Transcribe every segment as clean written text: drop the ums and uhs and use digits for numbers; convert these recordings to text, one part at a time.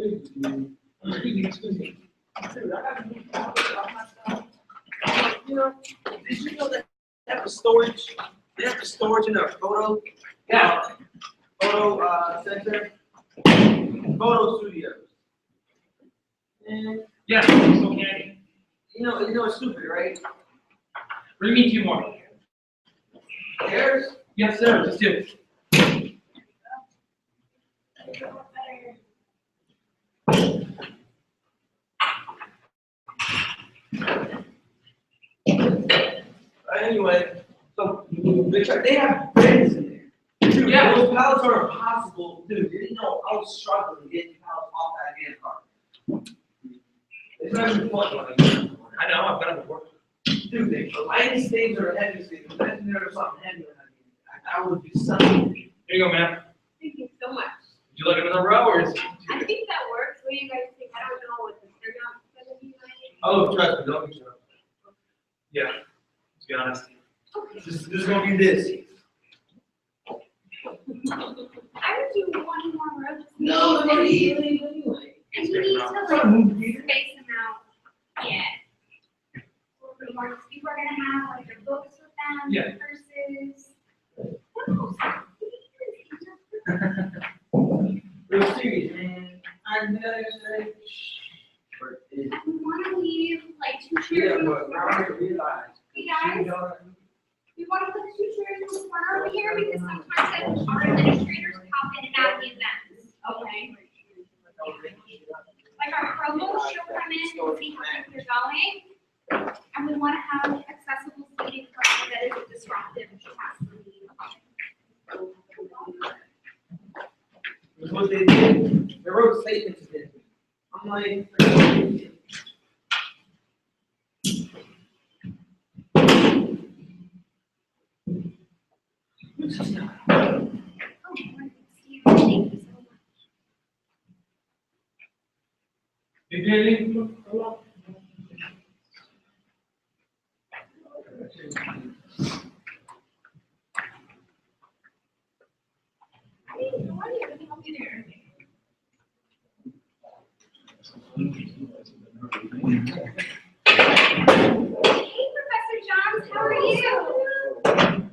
You know, did you know that they have the storage? They have the storage in their photo. Yeah. Photo center. Photo studios. And yeah, so candy. you know it's stupid, right? Bring me 2 more. There's Yes, sir. Just 2. anyway, so they have beds in there. Dude, Yeah. Those pallets are impossible. Dude, you didn't know I was struggling getting pallets off that damn car. It's not even fun. I know, I've done it before. Dude, the lightest things are the heaviest things. Imagine there was something heavy on that. I would be something. Here you go, ma'am. Thank you so much. Would you like another row or is it? I think that works. What do you guys think? I don't know what the turnout is going to be like. Oh, trust me, don't be sure. Yeah, to be honest. This is gonna be this. I would do one more row. Just No, they're gonna eat and anyway. you need to like space them out. Yeah. People are gonna have like their books with them, Yeah. their purses. No, Real serious, man. I know yesterday. and we want to leave like 2 Yeah, chairs in the but now I front. realize. Hey guys, we want to put 2 chairs in the front over here because sometimes our administrators pop in and out of the events. Okay. Like our provost, she'll come in and see how things are going. And we want to have accessible seating for her that isn't disruptive if she has to leave. That's what they did. They wrote statements in. I'm like, Oh, Steve, thank you so much. Hey, Danny. Hey, how are you? Let me help you there. Hey, Professor Johns, how are you?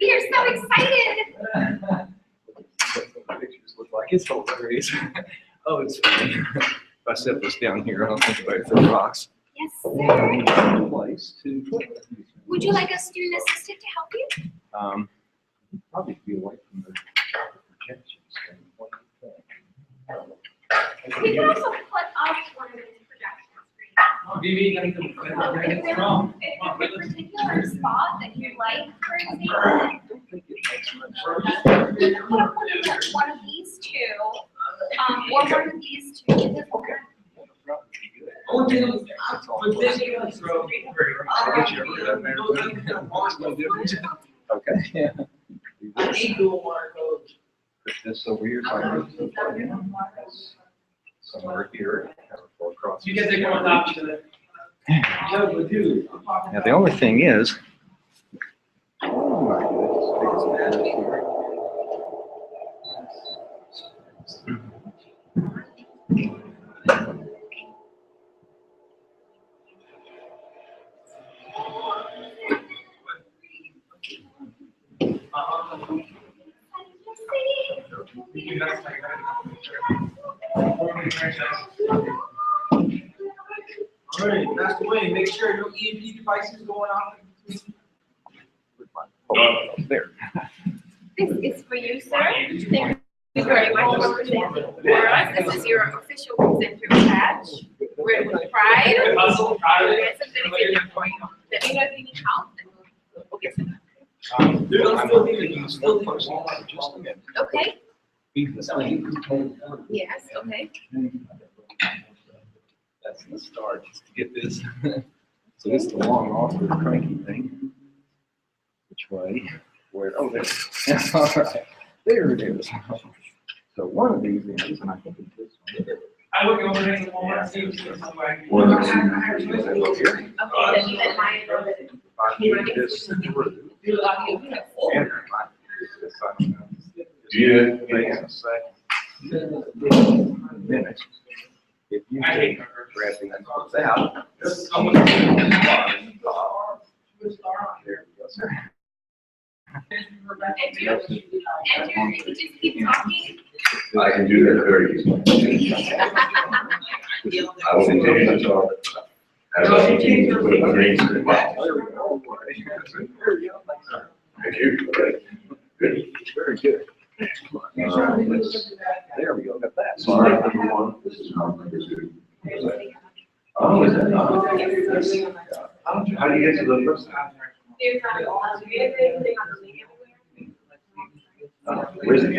We are so excited. What the pictures look like. It's hilarious. Oh, it's funny. If I set this down here, I don't think anybody throw rocks. Yes, sir. Place to put. Would you like a student assistant to help you? Probably be away from the projections. What do you think? We can also put up one of these projections for you. Come on, BB, gotta get strong. If Come on, there's a let's- particular spot that you like, for example, I don't think it makes much you can put up one of these 2, or one of these 2. It doesn't matter. Probably be good. only thing is, It's all but this is, bro. I'll get you over that there. There's no difference. Okay. Yeah. I hate doing water codes. Put this over here. So I can somewhere here. Have it go across. You guys take one on top of each other. Yo, but dude. Now the only thing is, oh my goodness, stick this down here. All right, that's the way. Make sure no EMP devices going off. There. This is for you, sir. Thank you very much for presenting for us. This is your official presenter badge. Wear it with pride. Hustle, proud of There's it. something in here for you. Let me know if you need help, and we'll get to that. Dude, I'm still leaving. I'm still leaving. Just a minute. Okay? Yes, okay. That's the start, just to get this. So this is the long, awkward, cranky thing. Which way? Where? Oh, there. All right. There it is. So one of these is, and I think it's this one. I look over there and Walmart, see if there's somewhere. One of these is over here. Okay, then you let mine know that. I need this through. You log in. And I might use this, I don't know. Yeah. Thing in a second. Then minutes. If you I hate can her. grab these out. This is someone. There we go, sir. Andrew, Andrew, if you just keep talking. I can do that very easily. I will continue to talk as I continue to put my brains in the mouth. There we go. There we go. Thank you. Good. Very good. Let's- There we go, got that. Sorry, number one, this is not number two. Oh, is that not? How do you get to the first? There's everything on the link everywhere. Where's it?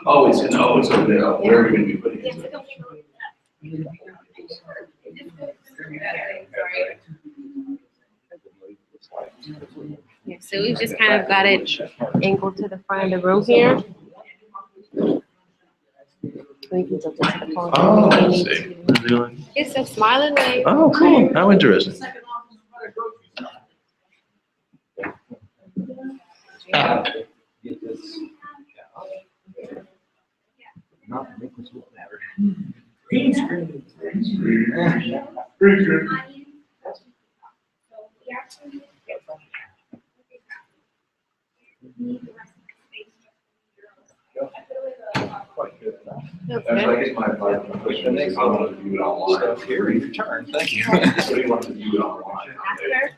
Oh, it's over there. Where are we gonna be putting Yes, it? Sorry. Yeah, so we've just kind of got it angled to the front of the room here. We can tilt it to the phone. Oh, if we I need see. to. It's a smiling way. Oh, cool. How interesting. Get this. Not make this look matter. Green screen. Pretty good. Quite good. That's That's, good. I guess my question is, I want to view it online. Stuff here, your turn, thank you. So you want to view it online? After?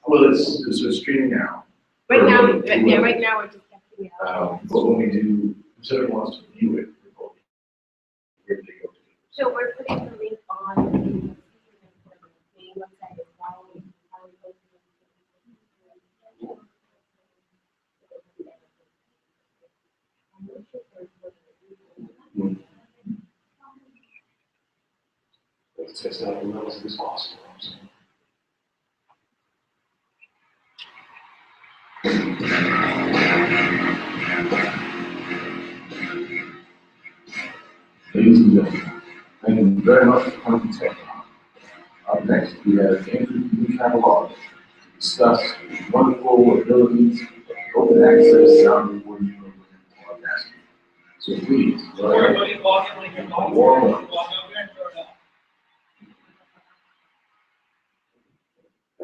Well, it's streaming now. Right now, yeah, right now we're just. testing it out. But when we do, consider wants to view it. Where do they go to? So we're putting the link on the main website as well. Let's test it out as relatively as possible. Ladies and gentlemen, thank you very much for coming to TechCon. Up next, we have Andrew Catalog to discuss the wonderful abilities of open access sound recording program broadcasting. So please, go ahead. Everybody walk in like you're walking. Warm Walk up. over and throw it up.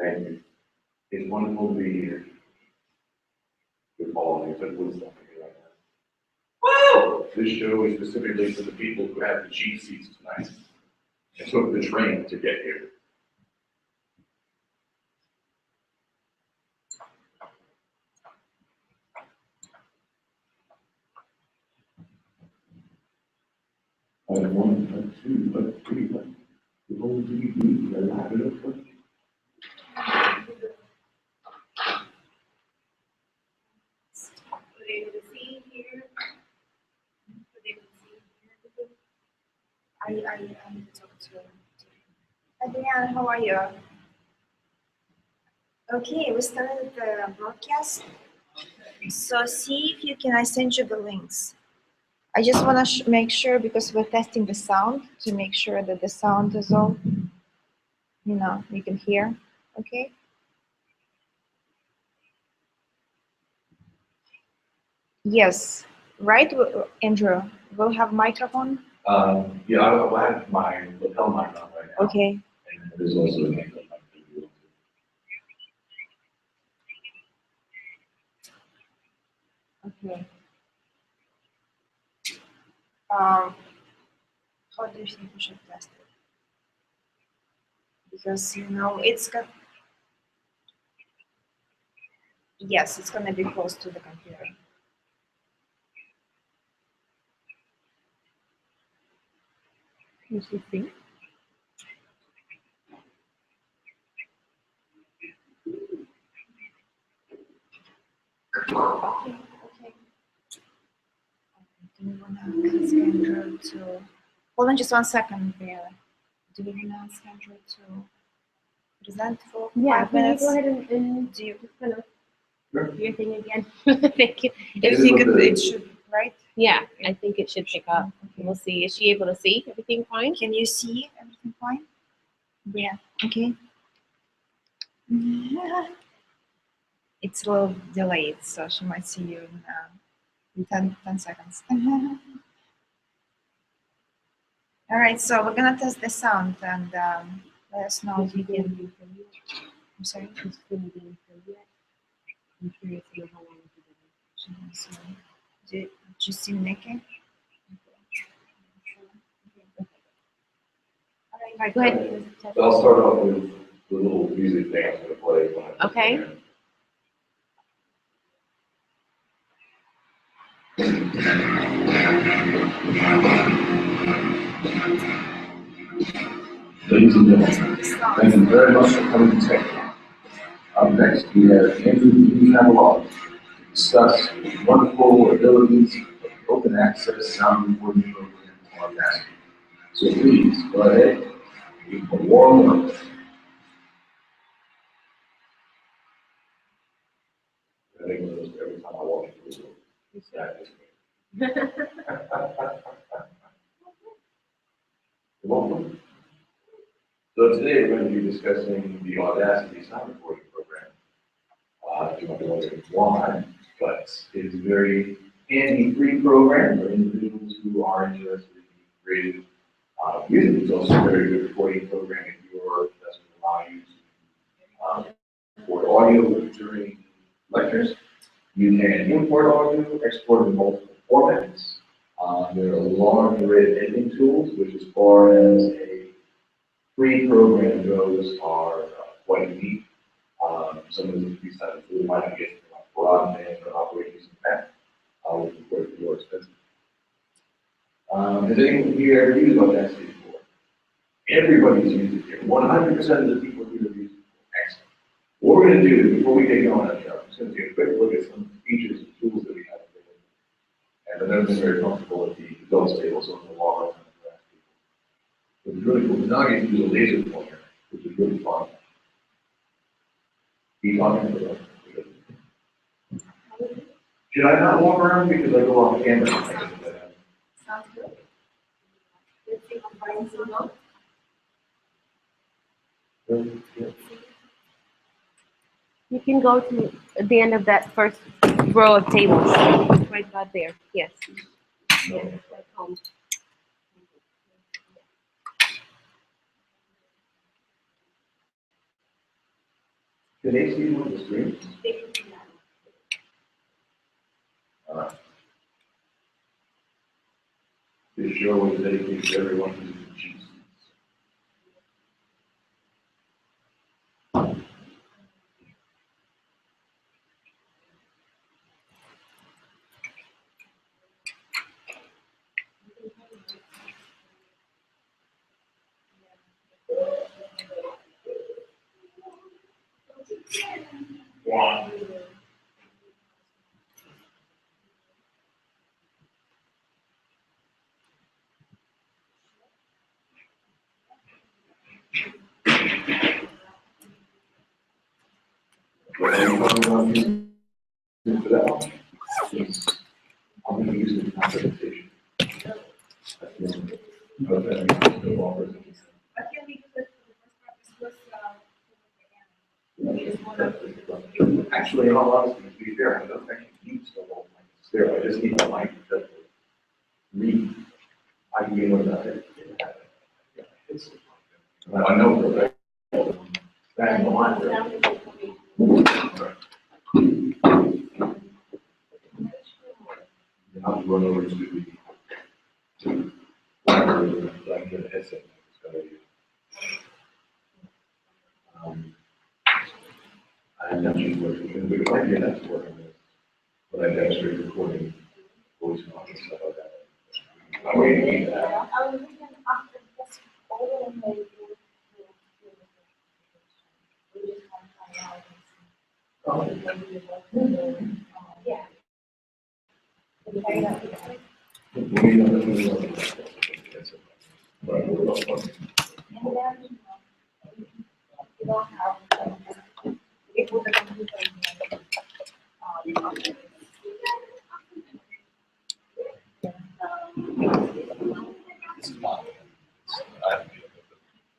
Thank you. It's wonderful to be here. Good following, but wisdom here right now. This show is specifically for the people who have the cheap seats tonight and took the train to get here. Item one, item two, item three, item the whole DVD, I have it up front. Were they able to see here? Were they able to see here? I need to talk to. Adriana, how are you? Okay, we started the broadcast. So see if you can, I send you the links. I just want to make sure, because we're testing the sound, to make sure that the sound is all, you can hear, okay? Yes, right, Andrew? We'll have microphone? Yeah, I'll have my lapel mic on right now. Okay. And there's also a makeup mic. Okay. How do you think we should test it? Because it's got. Yes, it's gonna be close to the computer. You should see. Okay, okay. Do we wanna ask Andrew to hold on just 1 second there? Do we wanna ask Andrew to present for 5 minutes? Go ahead and Do you just kind of Sure. do your thing again. Thank you. do you think it should, right? Yeah, I think it should pick up. We'll see. Is she able to see everything fine? Can you see everything fine? Yeah, okay. It's a little delayed, so she might see you in in 10 seconds. All right, so we're gonna test the sound and let us know if you can. I'm sorry. So, did you see Nikki? All right, go ahead. So I'll start off with the little music thing I'm gonna play. When I Okay. Ladies and gentlemen, thank you very much for coming to TechCon. Up next, we have Andrew Cavallo to discuss the wonderful abilities of open access sound recording program on Audacity. So please, go ahead, give a warm welcome. I think every time I walk into the room, that is me. You're welcome. So today we're going to be discussing the Audacity sound recording program. You might be wondering why, but it's a very handy free program for individuals who are interested in creative music. It's also a very good recording program if your doesn't allow you to record audio during lectures. You can import audio, export in multiple formats. There are a large array of editing tools, which as far as a free program goes are quite unique. Some of these types of tools might not get like broadband or operating using that, which of course is more expensive. Has anyone here ever used Audacity before? Everybody's used it here. 100% of the people here have used it. Excellent. What we're going to do before we get going on the show, I'm just going to take a quick look at some features and tools that we have available. And I've never been very comfortable with the adults table, so I'm going to walk around and ask people. What's really cool is now I get to do a laser pointer, which is really fun. Keep talking to them. Should I not walk around because I go off camera? Sounds good. Let's see how far you go. You can go to the end of that first row of tables, right about there, yes. Yes, like home. Can they see you on the screen? This show is dedicated to everyone who's in Jesus. One. For that one, yes. I'm going to use it in my presentation. That's one. Okay. I can use it for the first purpose was, Actually, in all honesty, to be fair, I don't actually need to hold my mic there. I just need my mic to read. I can get one out there. I know for a fact. Back in the line there. I'll run over to the library so I can get a headset. I'm not sure what you can do, but I did have to work on this. But I demonstrated recording voice and stuff like that. I'm waiting to get that. I was looking after this all and they yeah. You don't have it with the computer.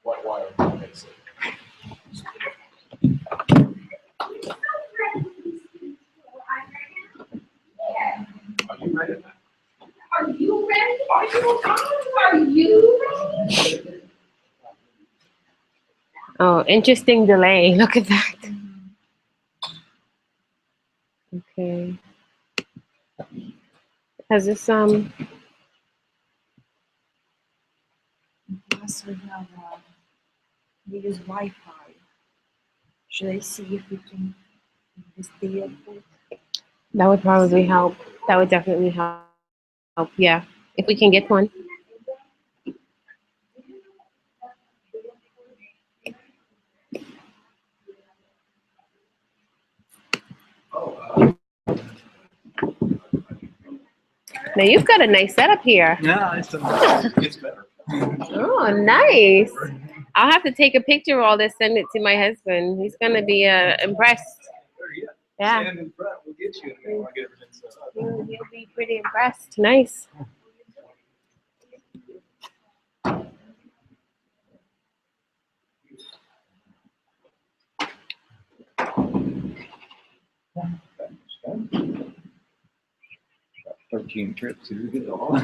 White wire makes it. you ready? Are you ready? Are you ready? Oh, interesting delay. Look at that. Okay. Has this Plus we use Wi-Fi. Should I see if we can this day output? that would probably help. That would definitely help. Yeah. If we can get one. Now you've got a nice setup here. Yeah, it's better. Oh, nice. I'll have to take a picture of all this, send it to my husband. He's gonna be impressed. Yeah. Stand in front, we'll get you in a minute. I'll get everything set up. He'll be pretty impressed. Nice. Got 13 trips to get it all.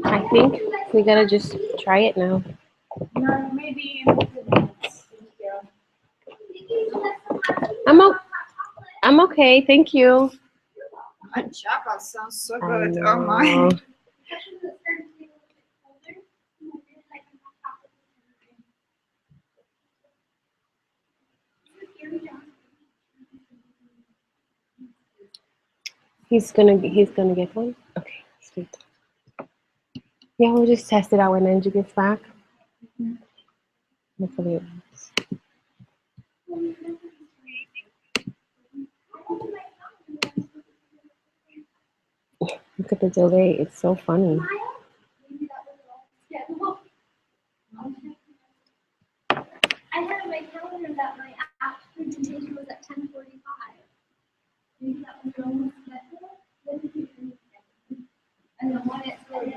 I think we gotta just try it now. No, maybe in 2 minutes. I'm okay. Thank you. Java sounds so I good. know. Oh my. He's gonna get one. Okay, sweet. Yeah, we'll just test it out when Angie gets back. Hopefully it works. Look at the delay. It's so funny. I had on my calendar that my app presentation was at 10:45. Maybe that was wrong schedule. And then when it's really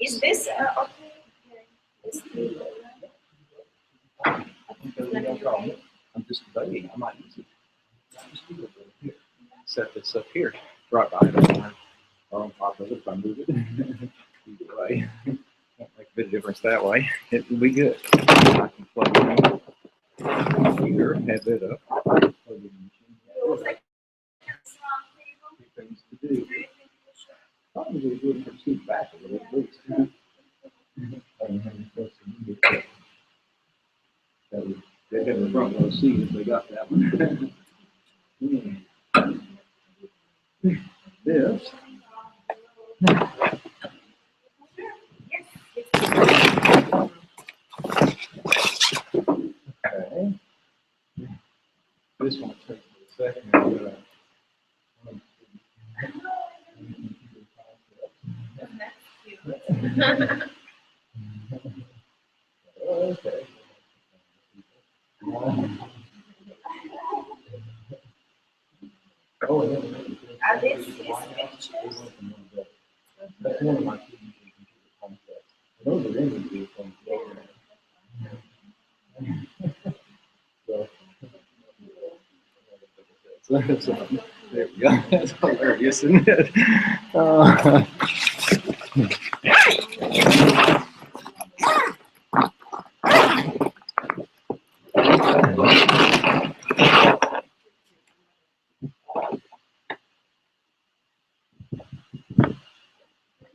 Is this okay? I'm just debating. I might use it. Set this up here, right by it. Or on top of it if I move it. Either way, won't make a bit of difference that way. It will be good. I can plug it in here, have it up. Things to do. Probably good for scoot back a little bit. They have the front row seat if they got that one. This. Okay. This one takes a second. Okay. Oh, Are these his pictures? that's one of my key concepts. Those are images from so, there we go. That's hilarious, isn't it?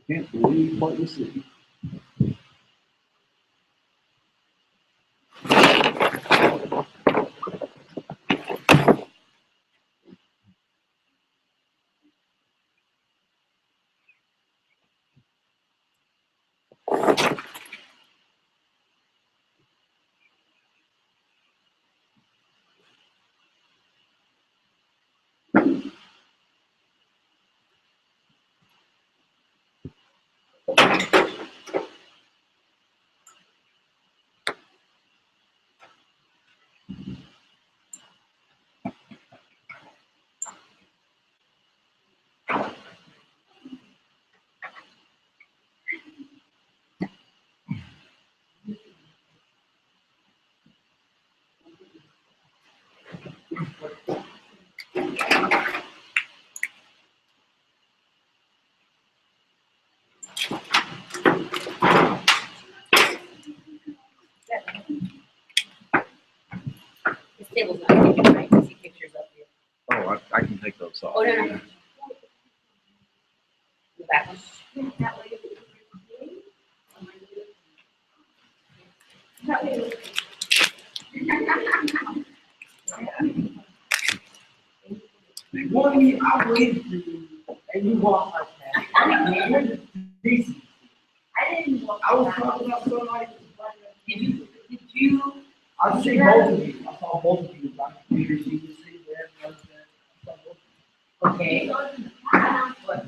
Can't believe what you see. This table's not taken, right? I see pictures up here. Oh, I can take those off. Oh, no. The back one. One, I waited for you, and you walked like that. Decent. I didn't walk. I was talking about somebody. Did you? I see both of you. I saw both of you. Like, you could see there. I saw both of you. Okay. But,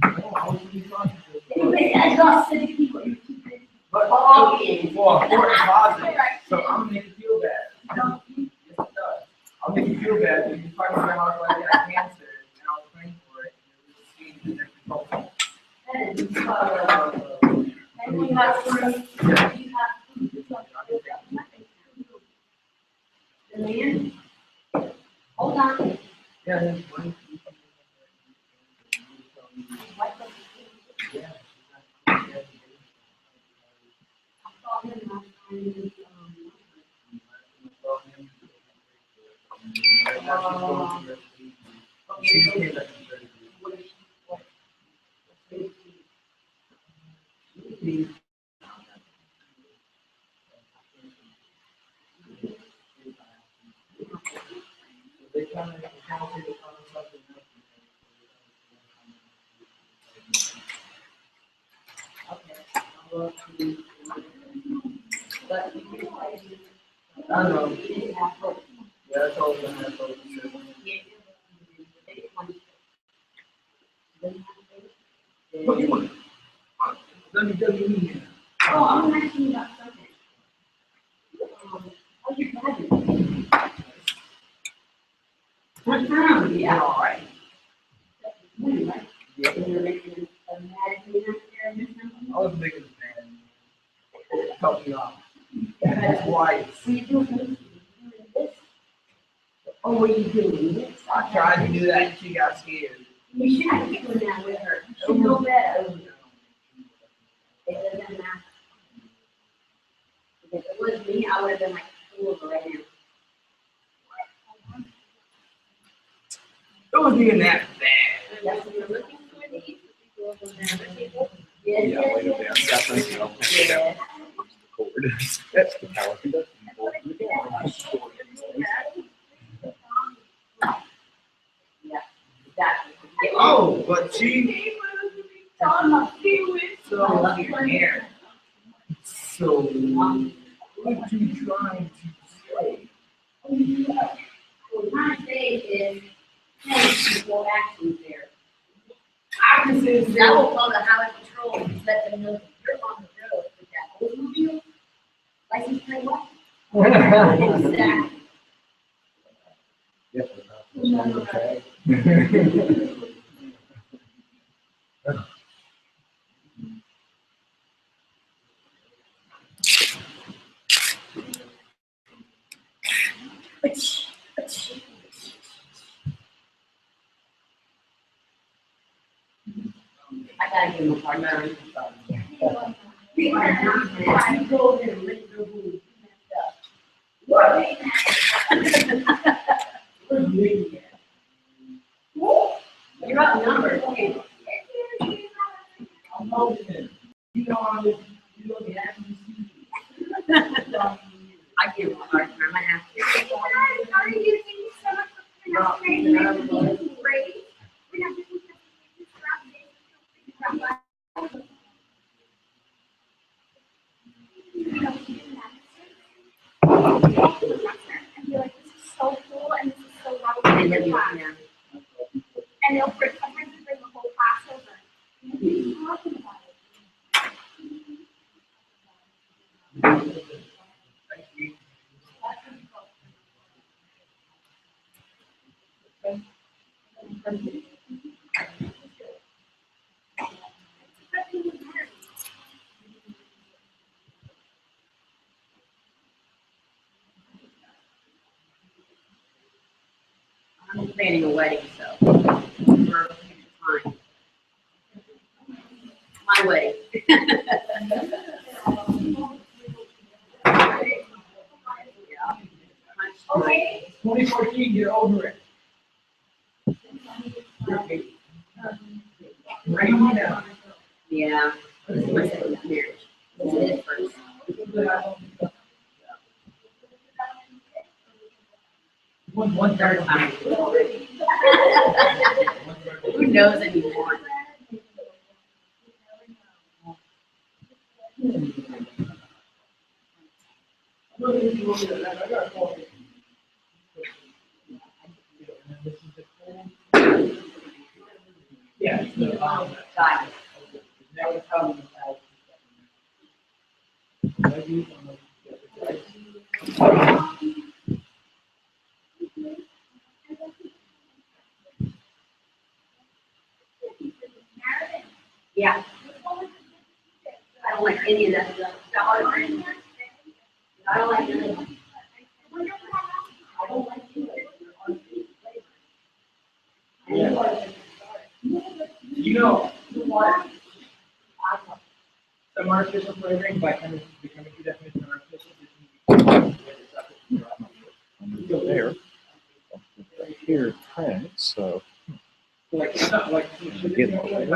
I was really talking to. I got city people. But, Okay. for a positive, so I'm gonna make you feel bad. No. Yes, it does. I'll make you feel bad when you're talking about like I got cancer and I was praying for it. And it was And we have to, you have to. The man. Hold on. yeah, that's funny. I don't know. Yeah, that's all I'm gonna have. What do you want? WWE. Oh, I'm asking you about something. How's your dad doing? What's wrong? Yeah, all right. Yeah. I was making this man. Help me out. That's why. Oh, what are you doing? This? I tried to do that and she got scared. You shouldn't be doing that with her. She know better. It doesn't matter. If it was me, I would have been like, "Ooh, right now." It wasn't even that bad. That's what you're looking for, these people over there. Yeah, Yes, later down. yes, Yeah, thank you. I'll take it out. yes. The cord. That's the power conducting cord. Yeah, exactly. Oh, but she. So here. So what you trying to say? What I'm trying to say is, hey, no actions there. I can say Because I will call the highway patrol and let them know that you're on the road with that Oldsmobile license plate what? Exactly. Yes, okay. I gotta give him a hard time. I told him, let it go, you messed up. What? You're up numbers, okay. I'm hoping. You know, you know, the action. I give him a hard time, I have to. How are you? Thank you so much for coming out today. You're amazing. Great. We're gonna have different presentations throughout the day. So feel free to drop by. You know, we do that. I feel like this is so cool and this is so relevant And to then, the class. yeah. And they'll bring, sometimes they bring the whole class over. And they're talking about it. I'm planning a wedding, so. For future time. My wedding. Yeah. Okay. 2014, get over it. Right now. Yeah. This is my second marriage. This is his first. One third time. Who knows anymore? Yeah. Got it. Never tell them Yeah. I don't like any of that stuff. I don't like any of it. I don't like it. you know what? Some artificial flavoring by becoming two definition artificial. Go there. Here, print, so. Like, it's not like. Get over there.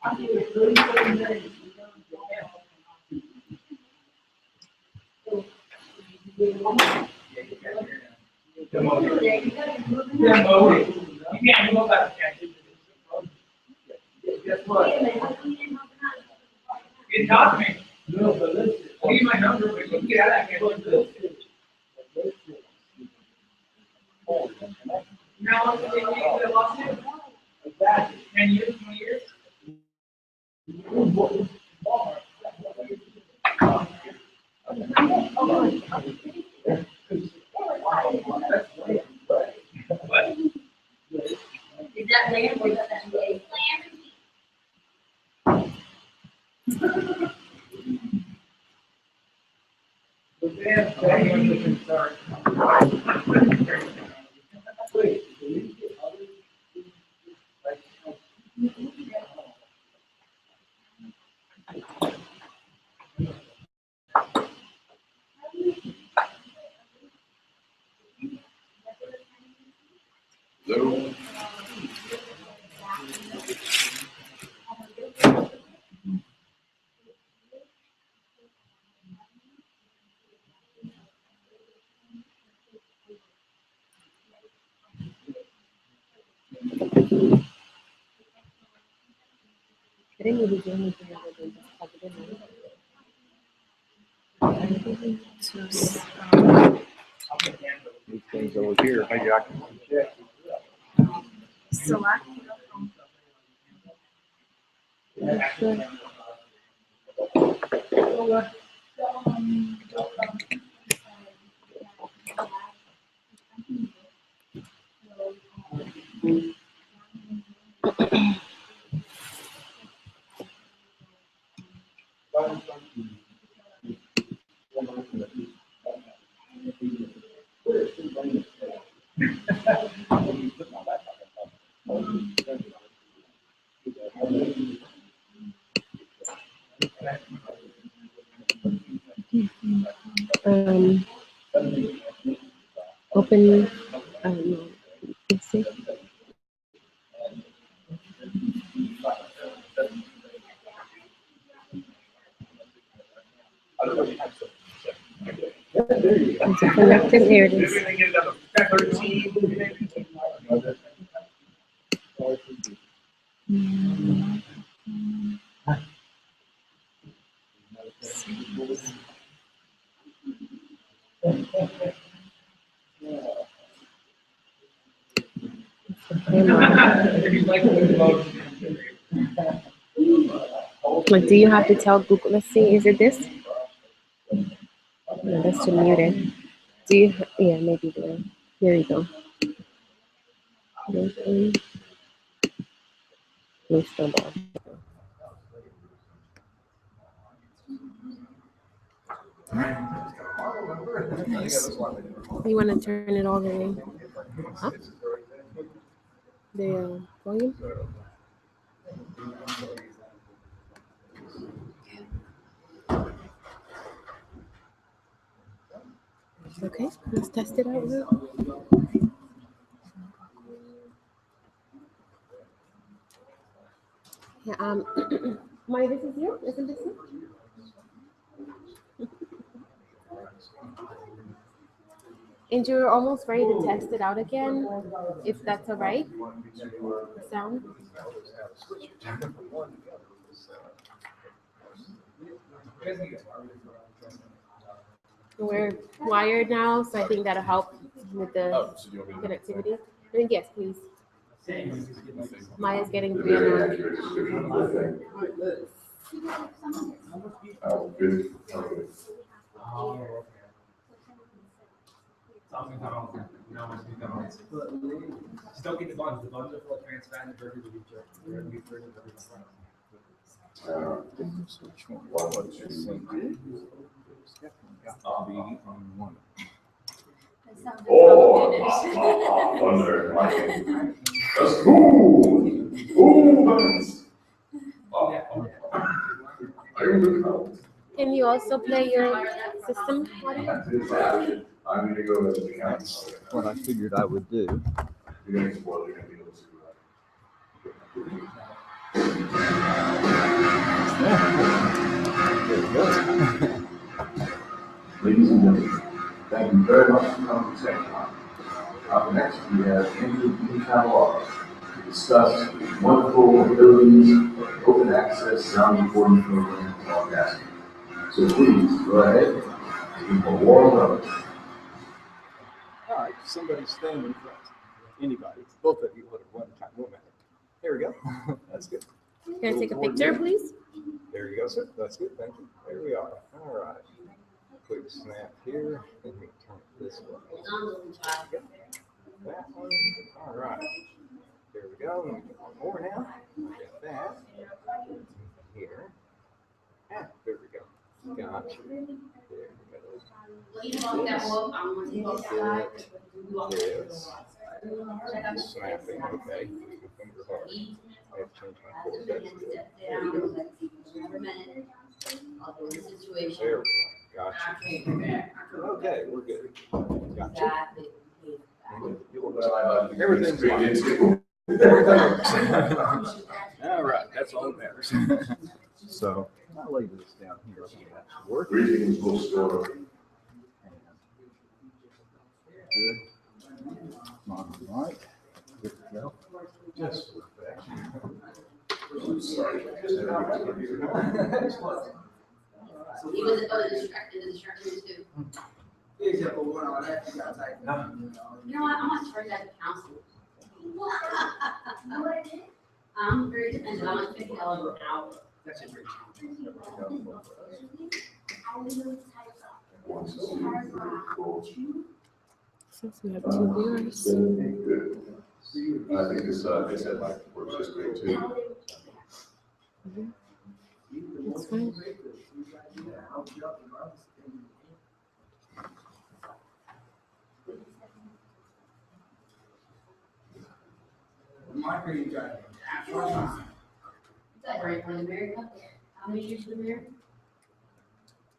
Not good. Demoted. You can't move that. Guess what? You didn't talk to me. No, but listen. I'll give you my number, but you can get out of that. Now, if you get a lawsuit, exactly. 10 years, 20 years. that land or that NBA? Hello? I didn't really do anything other than just plug it in. These things over here, maybe I can check. Select. Um, open, no, let's see. Is it connected? Here it is. Like, do you have to tell Google? Let's see. Is it this? No, that's too muted. Do you? Yeah, maybe there. Here you go. Please still down. You want to turn it all the way up? The volume? Okay, let's test it out now. Yeah, Maya, this is you? Isn't this you? And you're almost ready to test it out again, if that's all right. The sound. We're wired now, so I think that'll help with the connectivity. I mean, yes, please. Maya's getting Is three there on any extra description for the thing? Oh, good. Okay. Which one? What was this thing? It's definitely got to be on one. Oh, thunder and lightning. That's cool. Ooh, buttons. I will count. Can you also play your system? I'm gonna go to the count. That's what I figured I would do. You're gonna spoil it, you're gonna be able to screw up. There you go. Ladies and gentlemen, thank you very much for coming to TechCon. Up next, we have Andrew B. Cavalari to discuss the wonderful abilities of the open access sound recording program broadcasting. So please, go ahead and give a warm welcome. All right, somebody stand in front. Anybody, both of you, one time, no matter. There we go. That's good. Can I take a picture, please? There you go, sir. That's good. Thank you. There we are. All right. Quick snap here. Let me turn it this way. That one. All right. There we go. One more now. Got that. Here. Ah, there we go. Gotcha. There we go. Well, you know, that one, I'm gonna take this side. This. Snapping, okay. Finger hard. I have to change my cord. That's good. There we go. There we go. Gotcha. Okay, we're good. Gotcha. Everything's fine. All right, that's all that matters. So I'll lay this down here. Work. Greetings, bookstore. Good. On the right. Good to go. Just perfect. Sorry. He was distracted too. Example one on that, you got type. You know what, I'm gonna charge that to council. I'm very dependent, I'm like $50 an hour. That's a great. Since we have 2 viewers. I think this headline works just great too. That's fine. My green drive. Is that right for the America? How many years been married?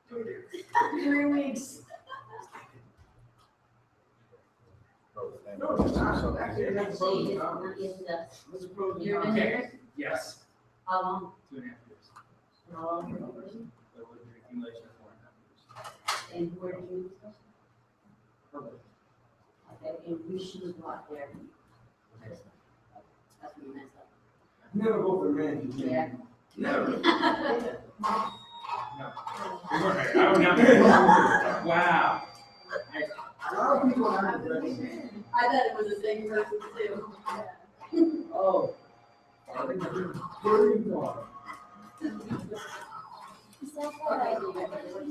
3 weeks. You're been married? Yes. How long? 2.5 years. How long for the person? That was the accumulation of 4.5 years. And where did you discuss? Okay, and we should have got there. That's what we messed up. Never go for men. Yeah. Never. No. I don't have. Wow. A lot of people have ready. I bet it was the same person too. Oh. Where are you going?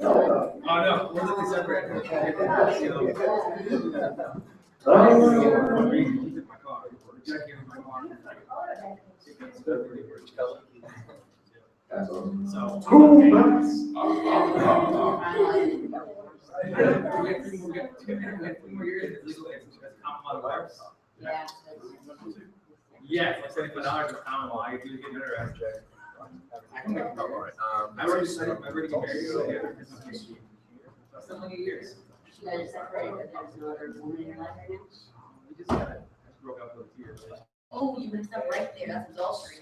Oh, no, we're looking separate. One reason, he took my car. Jack gave me my car. That's awesome. So. Cool. We have 3 more years of legal age, that's common law works. Yeah. Yeah, it's like $75 for common law, I do get an interest check. I can make it all right. I've already been married, so yeah, it's okay. Still like years. You guys are separated, but there's no other woman in your life right now? We just got, broke up with years. Oh, you messed up right there, that's adultery.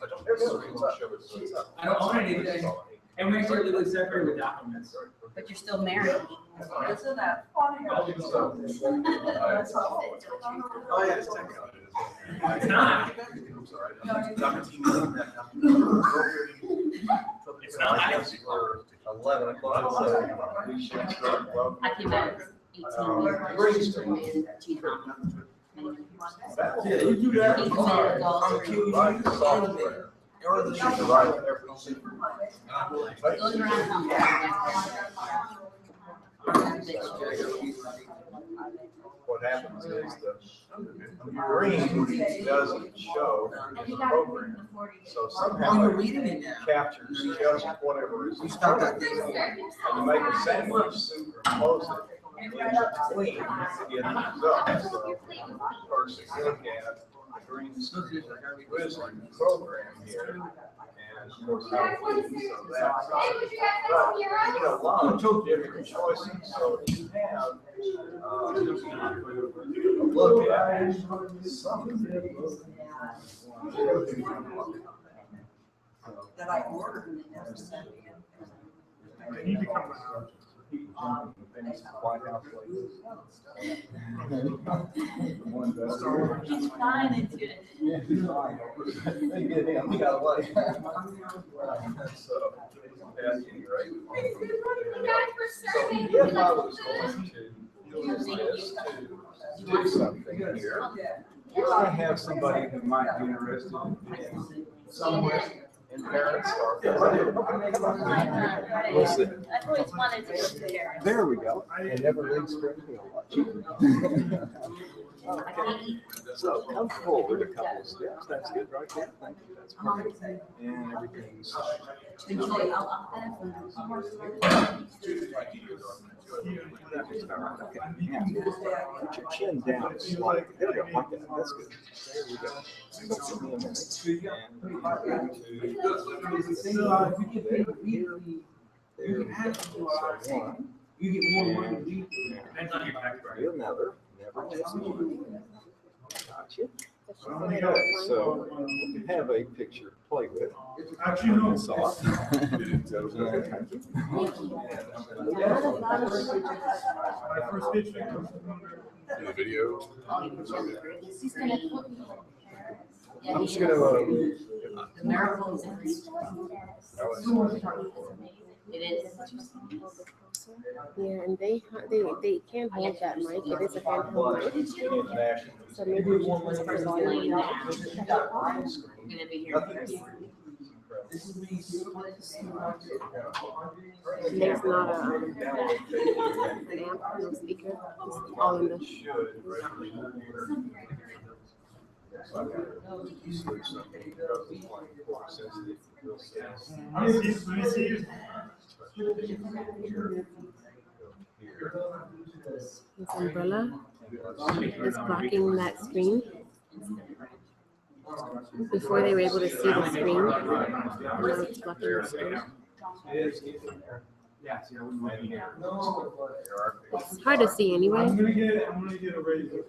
I don't own anything, and we actually legally separated with documents. But you're still married. Isn't that funny? Oh, yeah, it's technical. It's not. It's not. 11 o'clock. I came back 18 years. Cheated on me. Yeah, you do that. He committed adultery. Goes around What happens is the green doesn't show in the program. So somehow it captures just whatever is. You start that thing. And you make a sandwich, superimpose it, and then clean to get the result. So first you look at the green wizard program here. And of course, how it is, so that's, a lot of different choices. So you have, look at some of these. That I ordered and they never sent me. They need to come around. Famous White House ladies. He's fine into it. They get him, we got away. So, at any rate. So if I was going to use this to do something here, if I have somebody who might be interested in somewhere in parents or. We'll see. I've always wanted to go there. There we go. It never leaves Springfield. So come forward a couple of steps. That's good right there. Thank you. That's perfect. And everything's. Okay. Now, put your chin down slightly. There we go. Like that. That's good. There we go. So give me a minute. And we're going to. There we go. So one. You get more money. Do another. Never miss one. Gotcha. Okay, so you have a picture to play with. Actually, no. This off. Thank you. My first picture. In the video. I'm just gonna. The miracles and it is. Yeah, and they can't hold that mic. It is a handheld mic. So maybe we should put the volume down. Gonna be here first. There's not an amp, no speaker. It's all in the. Let me see. This umbrella is blocking that screen. Before they were able to see the screen, now it's blocking the screen. It's hard to see anyway. I'm gonna get a razor.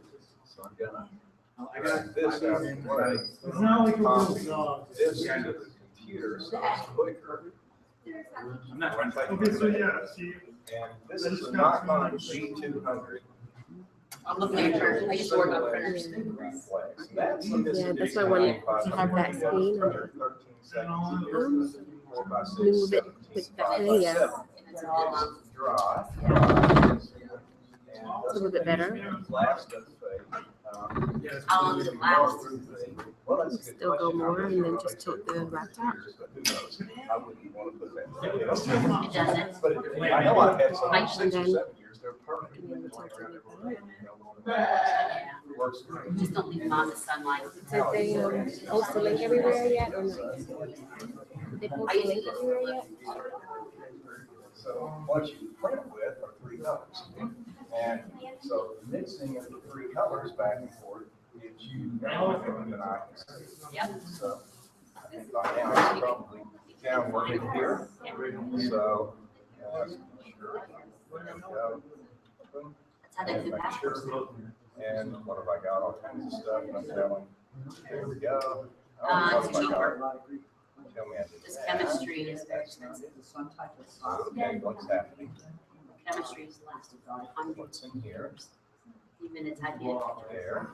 I got this out of the way. It's not like a little dog. This into the computer, so it's quicker. I'm not trying to fight. Okay, so yeah, see. And this is a Nikon G200. I'm looking at her. I just work on printers. Yeah, that's why I wanted to have that screen. Move it with the yeah. It's all It's a little bit better. How long does it last? Still go more and then just tilt the laptop. It doesn't. But I know I've had some Like, 6 or 7 years, they're perfect. And then tilt it like that. Yeah. Works great. Just don't leave them on the sunlight. Did they post the link everywhere yet or not? Did they post the link everywhere yet? So what you print with are 3 colors. And so mixing of the 3 colors back and forth gives you everything that I can see. Yep. So I think by now it's probably down working here. So, sure. There we go. That's how they do that. And what have I got? All kinds of stuff. And I'm telling. There we go. It's What have I got? cheaper. Tell me I did This that. chemistry is very expensive. Okay, what's happening? Chemistry is less than 100 What's in here? even to type in. There.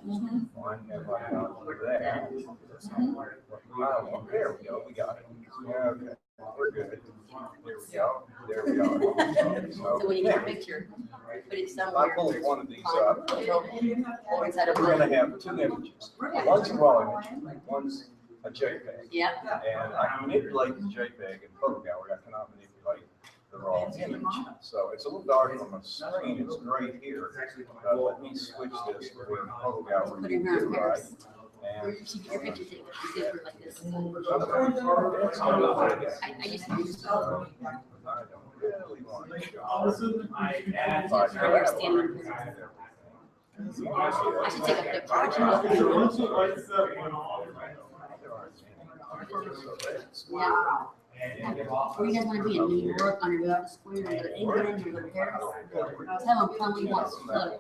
Mhm. One have I got over there. There we go. We got it. Okay. We're good. There we go. There we go. So when you get a picture, put it I somewhere. pulled one of these up. Or inside of We're gonna have 2 images. One's a raw image, one's a JPEG. Yep. And I can manipulate the JPEG in Photo Gallery. I cannot manipulate the raw image. So it's a little dark on the screen. It's great here. Let me switch this to where Photo Gallery Put is it around right. Paris. Or And you should get your picture taken. You do it like this. I I just use don't really want to show. I should take a picture. Yeah. Or you guys want to be in New York on your way out to school, you're going to England, you're going to Paris. Tell them probably wants the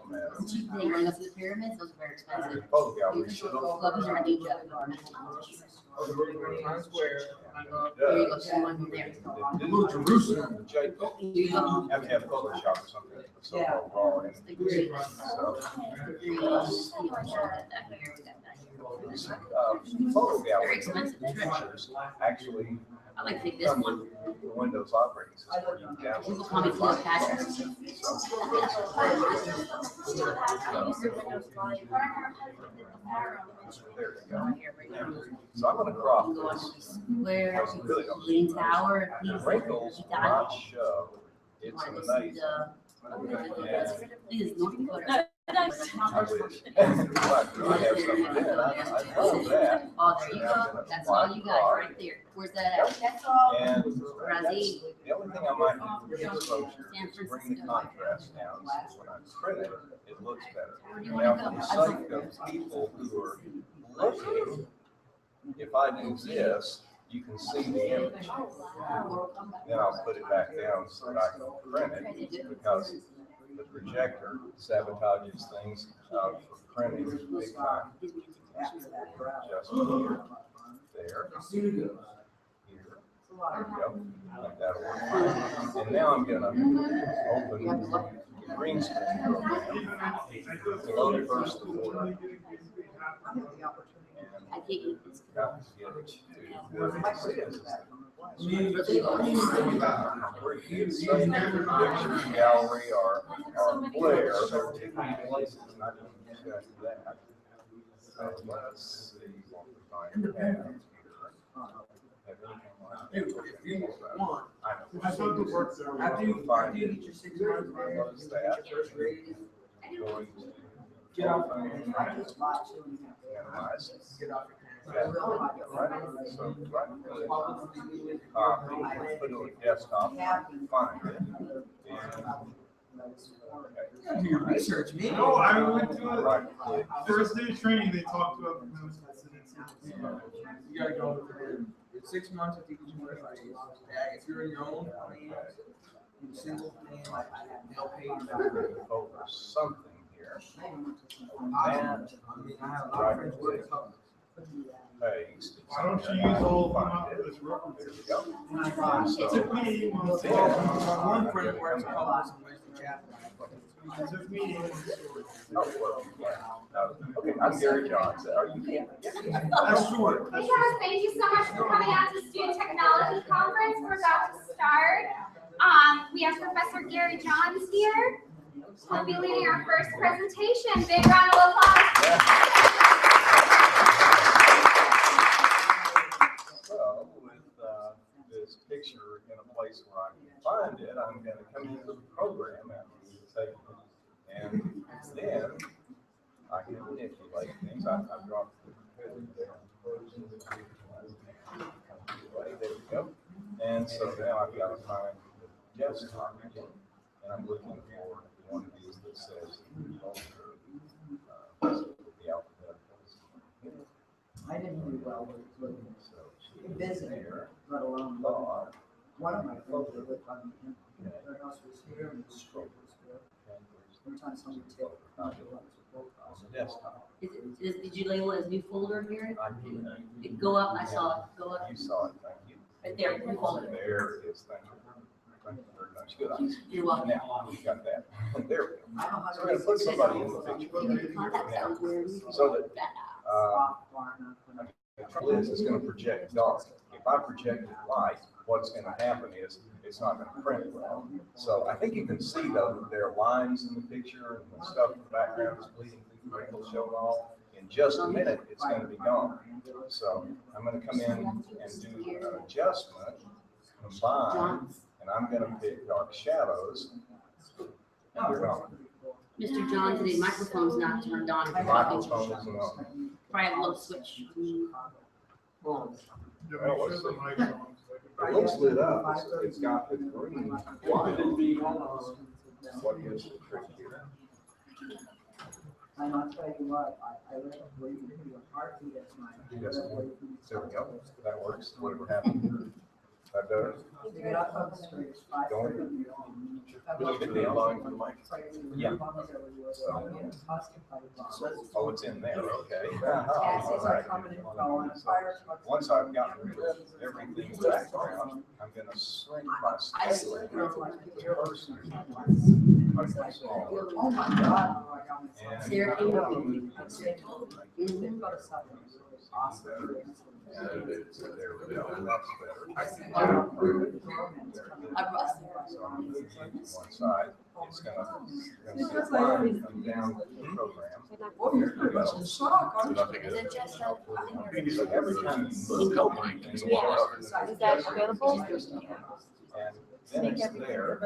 cheap thing, you're going to go to the pyramids, those are very expensive. Photo You Gallery can should go have. clubs are in Egypt. Here you go, see one there. Jerusalem, JPEG. Here you go. Have to have Photoshop or something. So raw image. The Greeks. So, The Greeks. Photo Very Gallery expensive trip. pictures actually I like to take this one. the Windows operating system. You can People download. call me Cleopatra. There you go. So I'm gonna crop this. Where Leaning Tower, The wrinkles will not show. It's amazing. This is North Dakota. I wish. But I have something in, I love that. Oh, there you go. That's all you got right there. Where's that at? That's all. And Brazil. the only thing I might do with exposure is bring the contrast down, so when I print it, it looks better. Now, for the sake of people who are looking, if I do this, you can see the image. Then I'll put it back down so that I can print it, because the projector sabotages things for printing big time. Just here, there, here, there we go. Like that'll work fine. And now I'm gonna open the green screen program to load first the board. I think it's. Got to get it to where it is. Picture gallery or Blair, they're different places, and I don't discuss that. So let's see what we might have. I thought the work there. After you get your 6 months, Close that. Going to get off your hands. I just watch it. analyze. Get off your hands. Right, so right click, copy, put it on desktop, find it. And Do your research, me. No, I went to right a click. first day training, they talked about the benefits and it's. You gotta go with it. It's 6 months, I think it's 25 days. If you're in your own plan, in single plan, they'll pay you. Over something here. I mean, I have a lot of friends who work up. Paste. Why don't you use all of them out of this reference? There we go. It took me 8 months. One friend works a couple of Western Chapel. It took me 8 months. Okay, I'm Gary Johns. Are you? That's short. Hey guys, thank you so much for coming out to Student Technology Conference. We're about to start. We have Professor Gary Johns here. He'll be leading our first presentation. Big round of applause. So with this picture in a place where I can find it, I'm going to come into the program after we take it, and then I can manipulate things. I dropped the there. There we go. And so now I've got to find the desktop again, and I'm looking for one of these that says the alphabet. I didn't do well with looking. So Busy, here, let alone. log, One of my friends that lived on their house was here and the stroke was here. Every time somebody took, on the desktop. Did you label it as new folder here? I did. Go up, I saw it, go up, You saw it, thank you. right there, new folder. There it is, thank you. Thank you very much. Good idea. You're welcome. Now, we got that. There we go. I don't know how So we're gonna put somebody in the picture. Contact Now, sounds. so that, the trouble is, it's gonna project dark. If I project it light, what's gonna happen is, it's not gonna print well. So I think you can see though, that there are lines in the picture and the stuff in the background is bleeding through the wrinkles showing off. In just a minute, it's gonna be gone. So I'm gonna come in and do an adjustment, combine, and I'm gonna pick dark shadows, and they're gone. Mr. John, today's microphone's not turned on. If The you're talking. microphone isn't on. Probably have a little switch. Yeah, make sure the mic's on. It looks lit up, it's got the green light. What is the trick here? And I'll tell you what, I read a brief video, partly that's my. Yes, there we go, that works, whatever happened. That better? To get up on the street, 5:30. Yeah. Oh, it's in there, okay. Taxis are coming and going, fire trucks. Once I've gotten rid of everything in the background, I'm gonna shrink my scale. Person. Oh my God. And Sarah, I'm can gonna you- move They've got a sub. Awesome. and there we go, that's better. I brought So I'm moving it to one side, it's gonna see a line come down the program. Oh, you're pretty much in shock, aren't you? Is it just a? So every time you move, Is that available? and then it's there.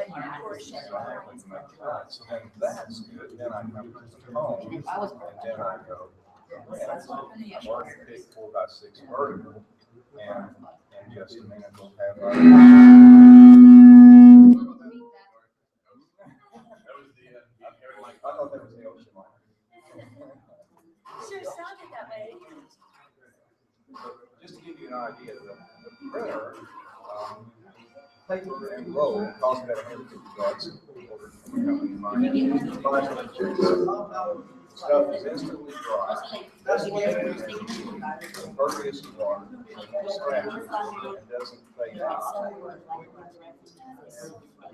So then that's good, then I come to the home, and then I go, yeah, I've already picked 4x6 vertical, and just a minute we'll have our. I thought that was the ocean line. Sure sounded that way. Just to give you an idea, the printer, paper and roll cost about $150. Ordered from a company of mine. Stuff is instantly dry. Doesn't get impervious to water, scratches, and doesn't fade out.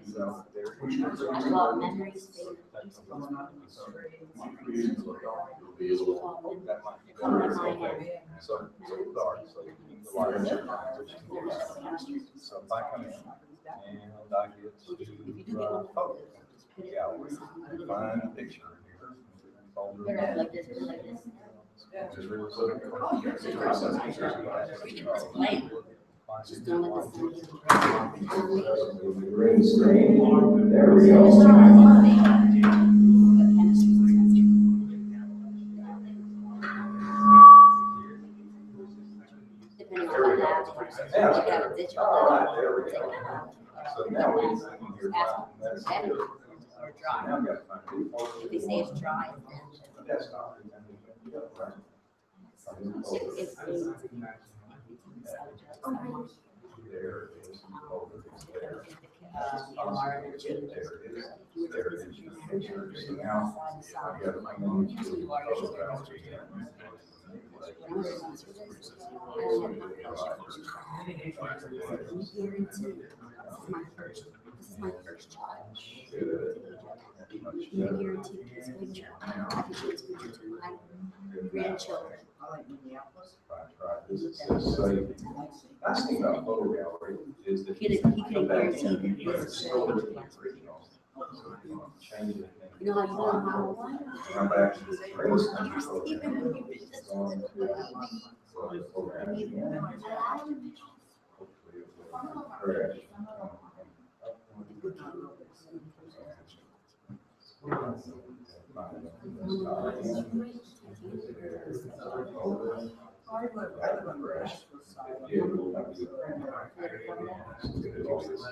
So there I love memories. that might so dark, so you can keep the light on. So if I come in and I get to photo gallery, find a picture here. Folder. They're like this, they're like this. Just don't let the Green screen. There we go. Depending on what lab, you have a digital All lab, right, there we go. So now we can hear ask that. That's them, good. or dry. Now I've got to find new folder. If they say it's dry, then Desktop. it's There it is. Folder is there. MR and There it is. There it is. So now I've got to come into the photo browser. This is my first child. You guarantee this picture. I can show this picture to my grandchildren. This is saving. Nice thing about photo gallery is that He can guarantee that this is store the original. Change it. You know how you know how? Come back to the trace.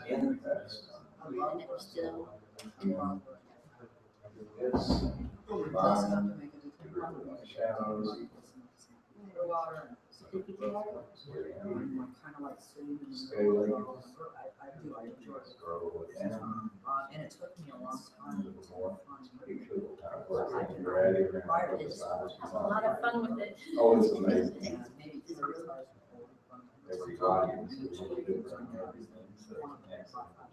And it was still. Shadows. Scaling. Scroll it down. And it took me a long time to find. It's a lot of fun with it. Oh, it's amazing. Maybe it's a real hard. Every audience is a little different and everything, so you can't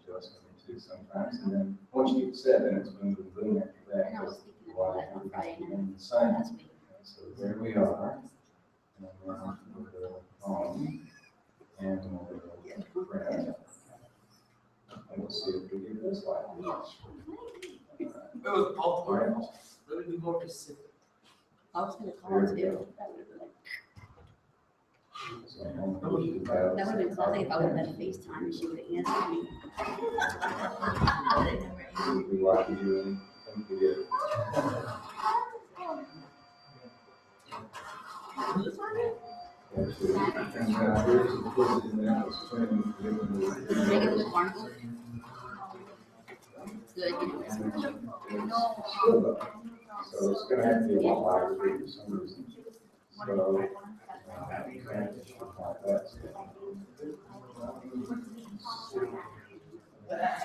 adjust them to sometimes. And then once you get set, then it's boom, boom, boom after that. And I was thinking Why about it on Friday everything's night. the same. Last week. So there we are. And then we'll go home and we'll go print. And we'll see if we get this light. It was Baltimore. Let me be more specific. I was gonna call it too. So, That would have been classic if I would have had FaceTime and she would have answered me. if we like to do anything to get. Make it with barnacles. Good, you know. So it's gonna have to be a lot lighter for some reason. So. That's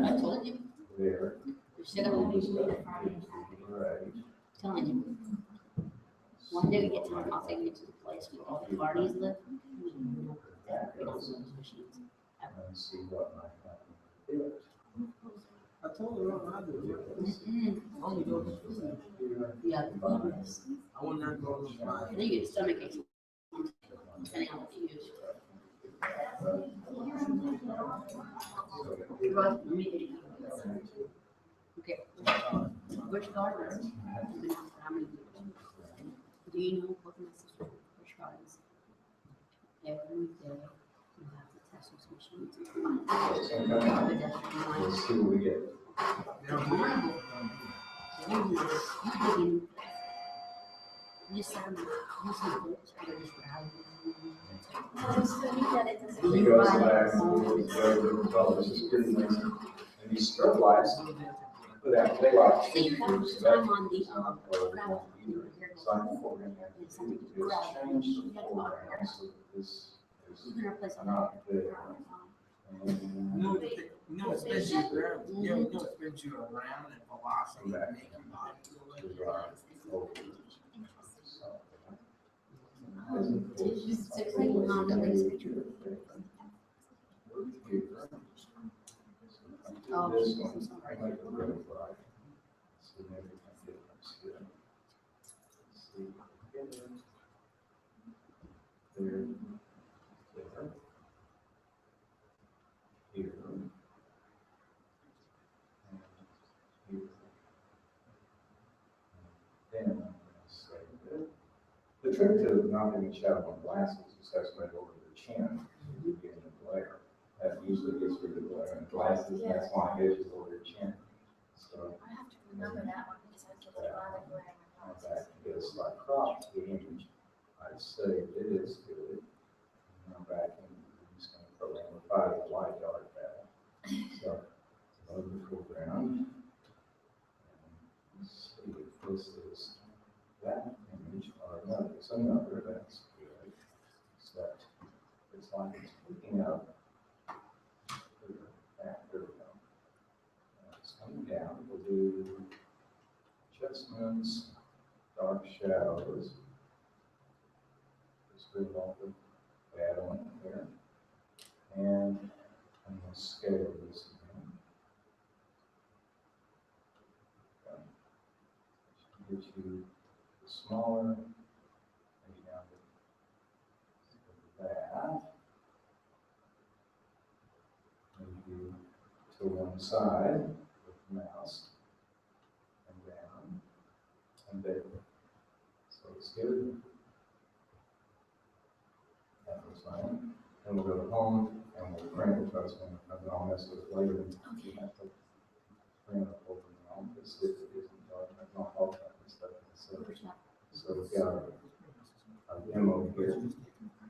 I told you. there. You should have been telling you. One day we get time, I'll take you to the place where all the parties live. And see what might happen. I told her what I do. Only go to food. Yeah. I will not go on the I fly. think you get stomach aches. Depending on what you use. Okay. Which gardens? How many? Do you know what my sister, which gardens? Every day you have to test those machines. Let's see what we get. They're horrible. You set them, you see books, they're just driving. It goes back, it's very different colors, it's pretty nice. And these strobe lights, put out daylight. So you have time on the, So I think what we're gonna have to do is change the foreground so that this you is can replace it. not there. And It spins you around, it spins you around and velocity, make your body feel like you're right. This one, I like the red flag. Significant difference here. See, there, here, here, and here. Then I'm going to say that the trick to not getting shadow on glasses is to right over the chin to get the glare. That usually gets rid of glare in glasses. That's why it is over your chin. So I have to remember that one because I get a lot of wearing my I'm glasses. back to this like crop the image. I'd say it is good. And I'm back and I'm just going to program a 5 white yard battle. So load the foreground. Let's see if this is that image or another. It's another, that's good. Except it's like it's picking up that. There we go. It's coming down. We'll do adjustments, dark shadows. Just move off the bad one there. And I'm going to scale this again. Okay. Get you smaller, maybe down to that. Maybe to one side with the mouse, and down, and there. So it's good. That looks fine. Then we'll go to home, and we'll print it, because I'll mess with it later. You have to print it over and on, because it isn't dark, it's not all that and stuff. So we've got our demo here.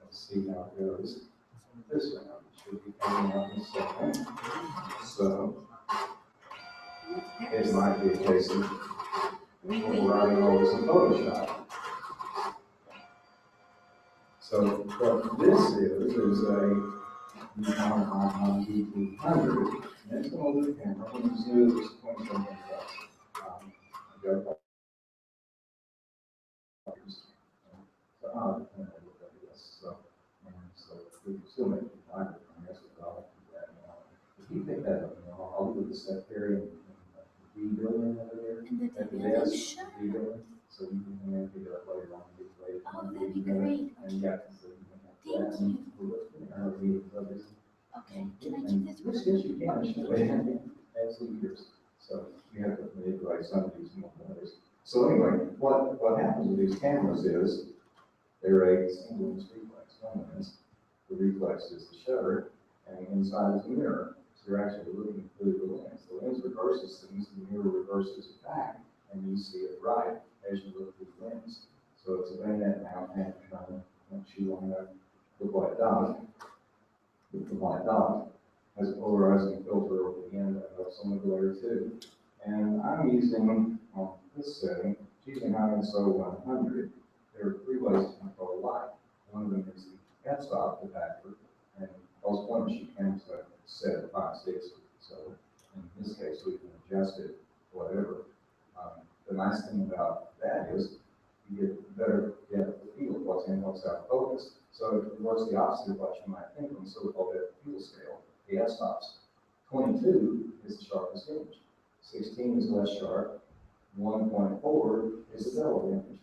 Let's see how it goes. This round should be coming out in a second. So it might be a case of writing over some Photoshop. So what this is a Nikon D200, and it's going to look at camera. I'm going to zoom this 27 bucks. I've got so we can still make it lighter. I guess I'll do that now. If you pick that up, I'll do the step area and the D building over there. At the desk, D building, so you can pick it up later on. Oh, that'd be great. And yeah, so you can have that. Thank you. Okay, can I keep this one? Yes, you can. Absolutely yours. So you have to manipulate some of these more colors. So anyway, what happens with these cameras is they're a single lens reflex. One lens, the reflex is the shutter, and inside is the mirror. So you're actually looking through the lens. The lens reverses things, the mirror reverses it back, and you see it right as you look through the lens. So it's a bayonet mount, and once you want to look like dot, with the white dot, has a polarizing filter over the end that helps on the glare too. And I'm using, on this setting, using ISO 100. There are 3 ways to control light. One of them is the f-stop, the factor, and most point machine cameras have set at 5/6. So in this case, we can adjust it, whatever. The nice thing about that is you get better depth of field, what's in, what's out of focus. So it works the opposite of what you might think on so-called depth of field scale. The f-stops. 22 is the sharpest image. 16 is less sharp. 1.4 is the double image.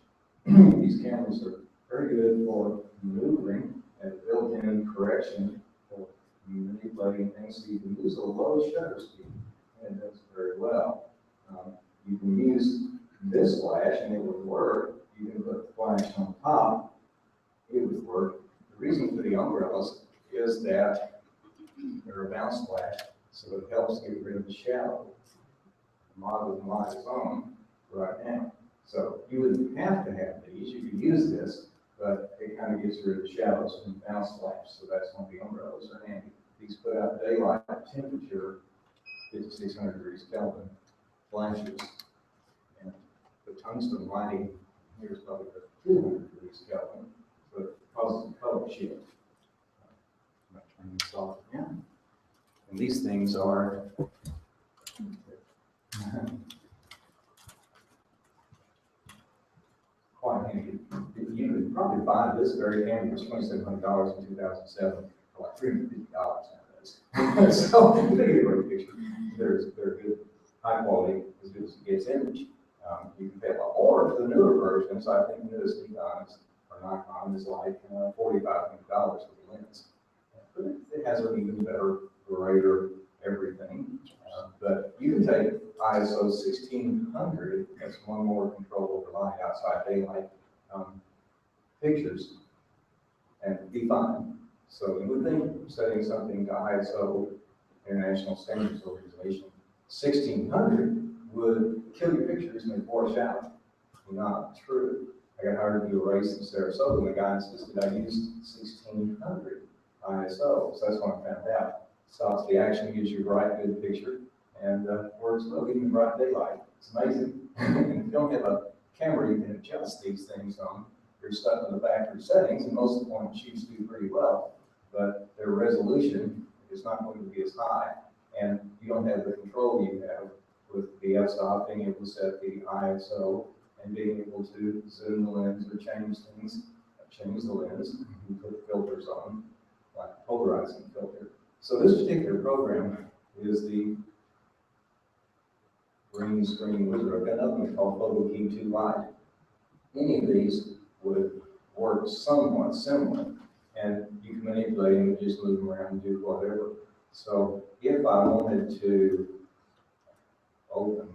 These cameras are very good for maneuvering and built-in correction for manipulating things, so you can use a low shutter speed, and it does very well. You can use this flash and it would work. You can put the flash on top, it would work. The reason for the umbrellas is that they're a bounce flash, so it helps get rid of the shadow. The model is on its own right now. So you wouldn't have to have these, you could use this, but it kind of gets rid of the shadows from bounce flash, so that's why the umbrellas are handy. These put out daylight temperature, 5600 degrees Kelvin flashes. And the tungsten lighting here is probably 200 degrees Kelvin, so it causes a color shift. I'm going to turn this off again. And these things are quite handy. You could probably buy this very handy for $2,700 in 2007 for like $350 nowadays. So they get a great picture. They're good, high quality, as good as it gets image. You can pay a lot more for the newer versions. I think the newest Nikon's or Nikon is like $4,500 for the lens. But it has an even better greater everything. But you can take ISO 1600, that's one more control over light, outside daylight pictures, and be fine. So you would think setting something to ISO, International Standards Organization, 1600 would kill your pictures and they wash out. Not true. I got hired to do a race in Sarasota, and the guy insisted I used 1600 ISO, so that's when I found out. Stops the action, gives you a bright, good picture, and works well even in bright daylight. It's amazing. And if you don't have a camera you can adjust these things on, you're stuck in the factory settings, and most of the point shoots do pretty well, but their resolution is not going to be as high, and you don't have the control you have with the f-stop, being able to set the ISO, and being able to zoom the lens or change things, change the lens, and put filters on, like polarizing filter. So this particular program is the green screen wizard. I've got another one called Photo Key 2 Lite. Any of these would work somewhat similar, and you can manipulate them and just move them around and do whatever. So if I wanted to open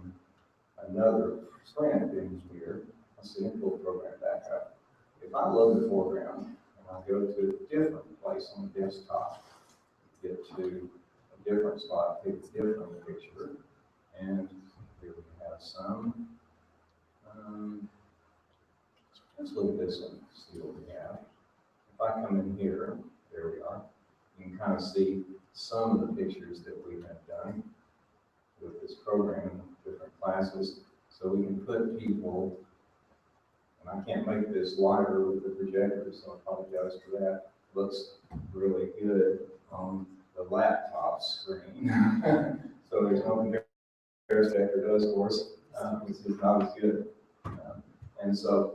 another print in here, let's see, pull the program back up. If I load the foreground and I go to a different place on the desktop, get to a different spot, take a different picture, and here we have some. Let's look at this one, see what we have. If I come in here, there we are. You can kind of see some of the pictures that we have done with this program in different classes. So we can put people, and I can't make this lighter with the projector, so I apologize for that. Looks really good on the laptop screen. So there's no comparison that does for us. This is not as good. And so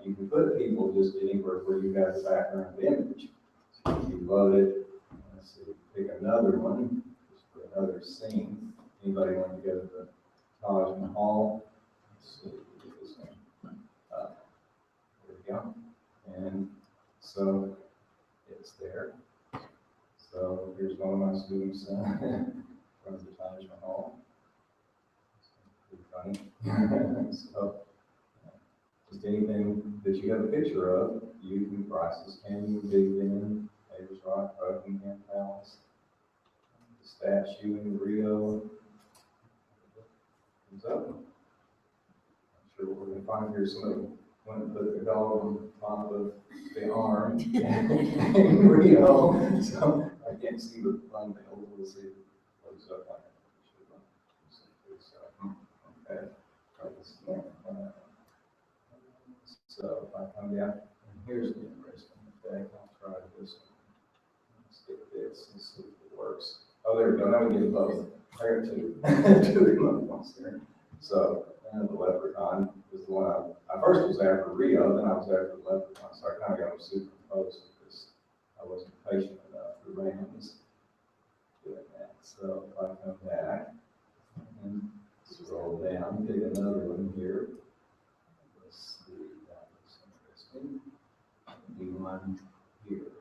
you can put people just anywhere where you have the background of the image. So you load it. Let's see, pick another one, just for another scene. Anybody want to go to the Taj Mahal? Let's see, get this one. There we go. And so it's there. So here's one of my students from the Taj Mahal. Pretty funny. So just anything that you have a picture of, you can Prices Canyon, Big Ben, Havers Rock, Buckingham Palace, the statue in Rio. Comes up. I'm sure what we're going to find here. Somebody went and put the dog on top of the arm in Rio. So I can't see the thumbnail. We'll see what it's up like. Okay. So if I come down, and here's the interesting effect. I'll try this one. Let's get this and see if it works. Oh, there we go. Now we get both. I got two remote ones there. So the leprechaun is the one I first was after Rio, then I was after the leprechaun. So I kind of got them superimposed because I wasn't patient enough for Rams doing that. So if I come back and scroll down, pick another one here. Let's see, that looks interesting. Do one here.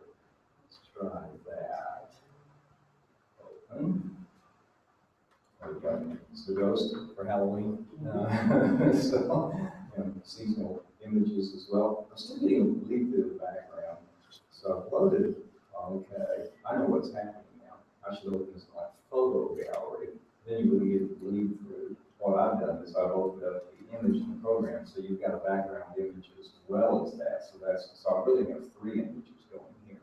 Let's try that. It's the ghost for Halloween. So, seasonal images as well. I'm still getting a bleed through the background. So I've loaded, okay, I know what's happening now. I should open this like photo gallery. Then you would get a bleed through. What I've done is I've opened up the image in the program, so you've got a background image as well as that. So I really have 3 images going here.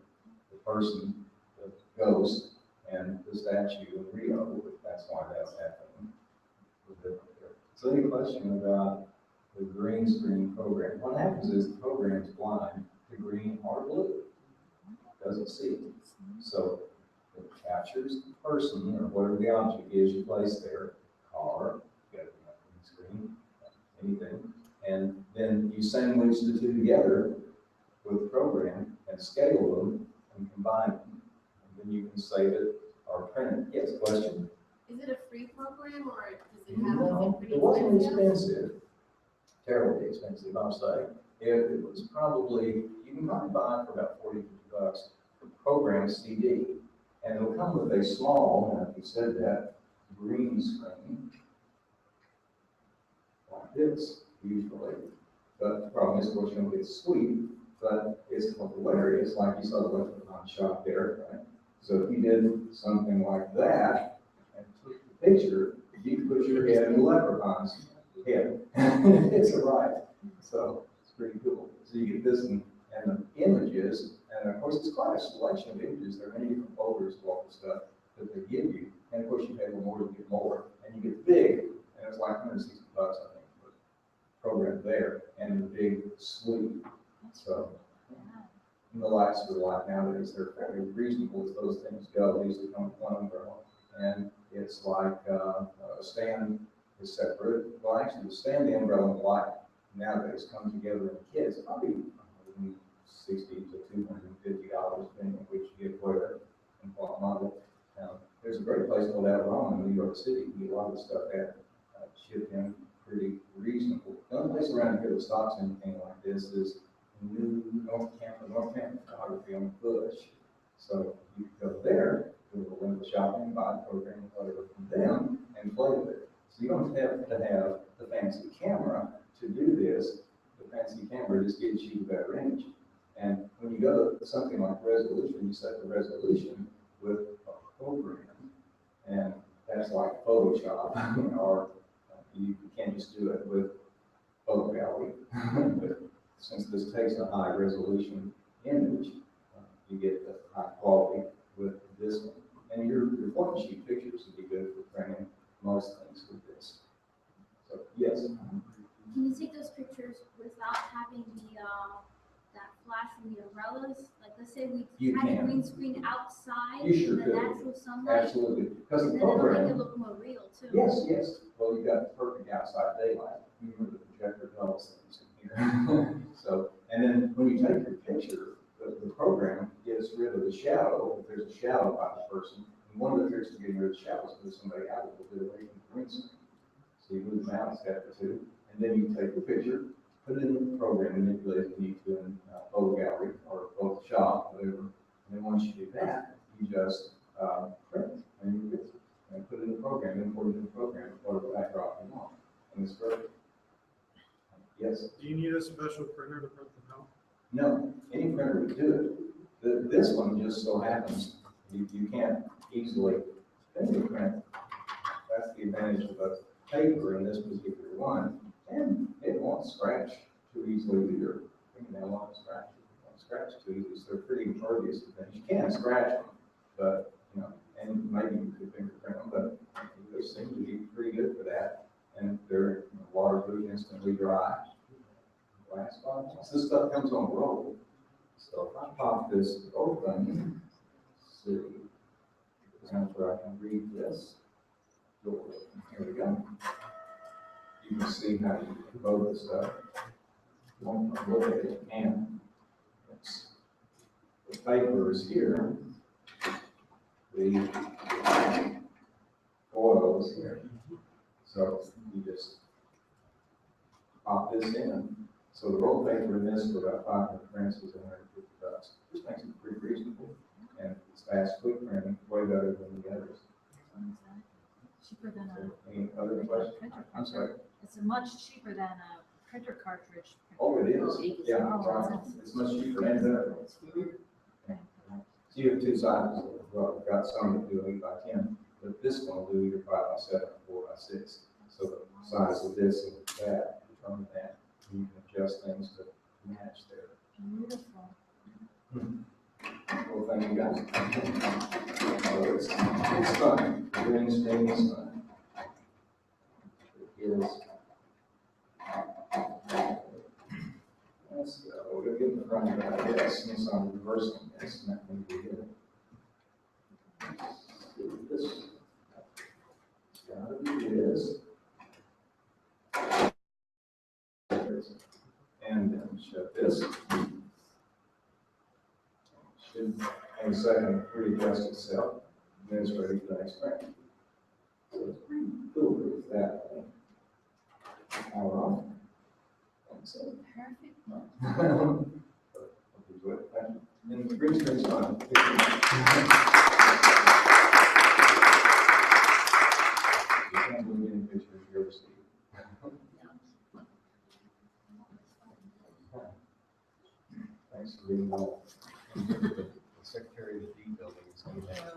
The person, the ghost, and the statue in Rio. That's why that's happening. So any question about the green screen program? What happens is the program is blind to green or blue. Doesn't see it. So it captures the person or whatever the object is you place there, car, you got a green screen, anything, and then you sandwich the 2 together with the program and scale them and combine them. And then you can save it or print it. Yes, question? Is it a free program or does it have No, like pretty it wasn't expensive? expensive, terribly expensive, I'll say. It was probably, you can probably buy it for about 40, 50 bucks, the program CD. And it'll come with a small, like you said that, green screen, like this, usually. But the problem is, of course, you don't get sweet, but it's hilarious, like you saw the leprechaun shot there, right? So if you did something like that, and took the picture, you could put your head in the leprechaun's head. It's a ride. So it's pretty cool. So you get this and the images, and of course it's quite a selection of images. There are many different folders of all the stuff that they give you. And of course you pay a little more to get more. And you get big, and it's like 160 bucks, I think, for the program there, and the big sleeve. So and the lights for the light nowadays, they're fairly reasonable as those things go. They usually come with one umbrella. And it's like a stand is separate. Well, actually, the stand, the umbrella, and the light nowadays come together in kits. Probably $160 to $250, depending on which you get where and what model. There's a great place called Avalon in New York City. You get a lot of the stuff at shipped in pretty reasonable. The only place around here that stocks anything like this is North Campbell Photography on the Bush. So you can go there, do a little window shopping, buy the program, whatever from them, and play with it. So you don't have to have the fancy camera to do this. The fancy camera just gives you the better image. And when you go to something like resolution, you set the resolution with a program, and that's like Photoshop, or you can't just do it with photo gallery. But since this takes a high resolution image, you get the high quality with this one. And your point and shoot pictures would be good for printing most things with this. So yes. Can you take those pictures without having the that flash from the umbrellas? Like, let's say we had a green screen outside in the natural sunlight. Absolutely. Because the And then it'll program. make it look more real too. Yes, yes. Well, you got perfect outside daylight. You remember the projector develops things in here. So, and then when you take your picture, the program gets rid of the shadow. If there's a shadow by the person, and one of the tricks to getting rid of shadows is move somebody out a little bit away from the green screen. So you move them out a step or two, and then you take the picture, put it in the program, manipulate it if you need to in photo gallery or Photoshop, whatever. And then once you do that, you just print and you get it. And put it in the program, import it in the program, whatever backdrop you want. And it's perfect. Yes? Do you need a special printer to print them out? No, any printer would do it. This one just so happens, you can't easily fingerprint. That's the advantage of a paper in this particular one. And it won't scratch too easily either. Fingernail won't scratch too easily, so they're pretty impervious to things. You can scratch them, but, and maybe you could fingerprint them, but they seem to be pretty good for that. And they're waterproof, instantly dry. Glass bottles. This stuff comes on roll. So if I pop this open, let's see, that's where I can read this. Here we go. You can see how you load the stuff. You won't look at it, and the paper is here. The oil is here. So you just pop this in. So the roll paper in this for about 500 prints is $150. This makes it pretty reasonable, and it's fast, quick printing, way better than the others. cheaper than Any other questions? printer. I'm sorry. It's much cheaper than a printer cartridge. Oh, it is. Yeah, right. It's much cheaper and better. So you have two sizes. Well, I've got some that do 8x10, but this one will do either 5x7 or 4x6. So the size of this and that, determine that. You can adjust things to match there. Beautiful. Well, thank you guys. So it's fun. Green screen is fun. It is. Let's go. We're gonna get in front of that. Yes, since I'm reversing this, and that may be good. This. It's gotta be this. And then shut this. Should, in a second, readjust itself. And then it's ready for the next frame. So it's pretty cool with that thing. Power off. That's it. Perfect. And the green screen's fun. You can't believe any pictures you ever see. Thanks for reading all. The Secretary of the D building is going to have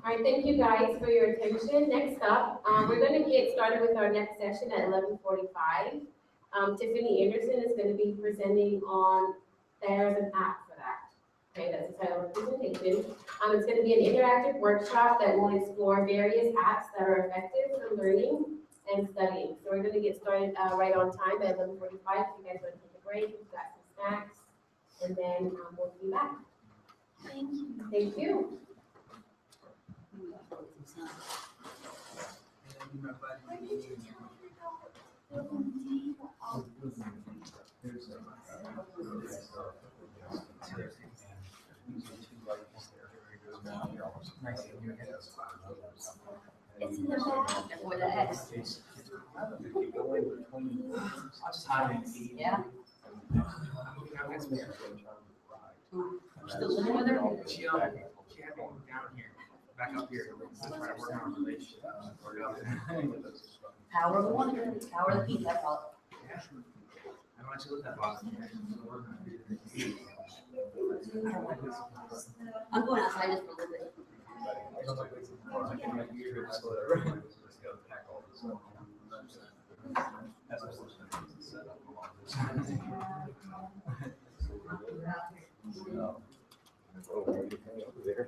All right, thank you guys for your attention. Next up, we're going to get started with our next session at 11:45. Tiffany Anderson is going to be presenting on There's an App for That. Okay, that's the title of the presentation. It's going to be an interactive workshop that will explore various apps that are effective for learning and studying. So we're going to get started right on time at 11:45. If you guys want to take a break, we've got some snacks, and then we'll be back. Thank you. Thank you. It's in the back. Or the X. Yeah. Still living with her? She had me down here, back up here, to try to work on a relationship. Power of the one, power of the people, that's all. I want you to look at Boston. I'm going outside just for a little bit. I can make you trips, whatever. Just go pack all this stuff. That's what it's set up along this. Over there.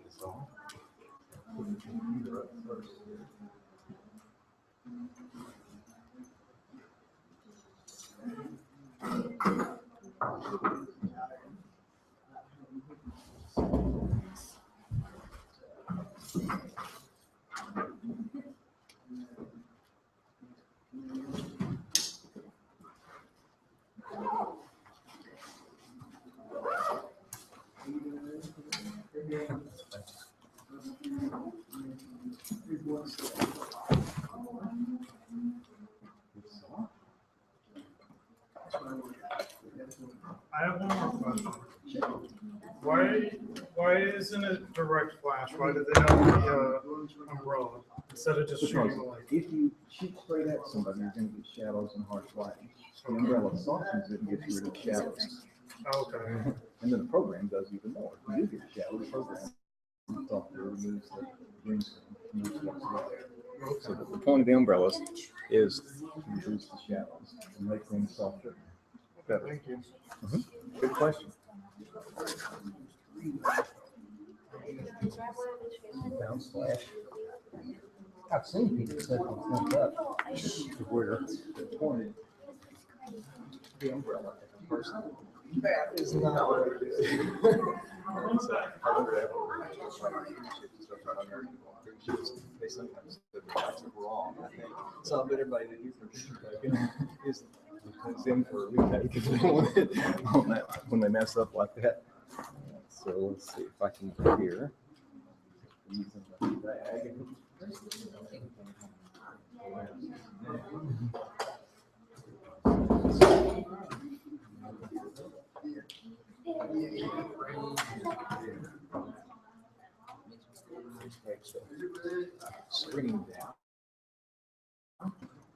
So. I have one more question. Why isn't it direct flash? Why did they have the umbrella instead of just shooting the light? If you shoot straight at somebody, you're going to get shadows and harsh lighting. The umbrella softens it and gets rid of the shadows. Okay. And then the program does even more. If you do get shadows, the program software removes the green screen, removes what's left. So the point of the umbrellas is to reduce the shadows and make things softer. Better. Thank you. Good question. Bounce flash. I've seen people set them front up to where they're pointed the umbrella at the person. That is not what it is. They sometimes say that's wrong. I think so. But everybody that uses their picture taken is in for a retake if they want it on that when they mess up like that. So let's see if I can go here. Using the bag. Screen down.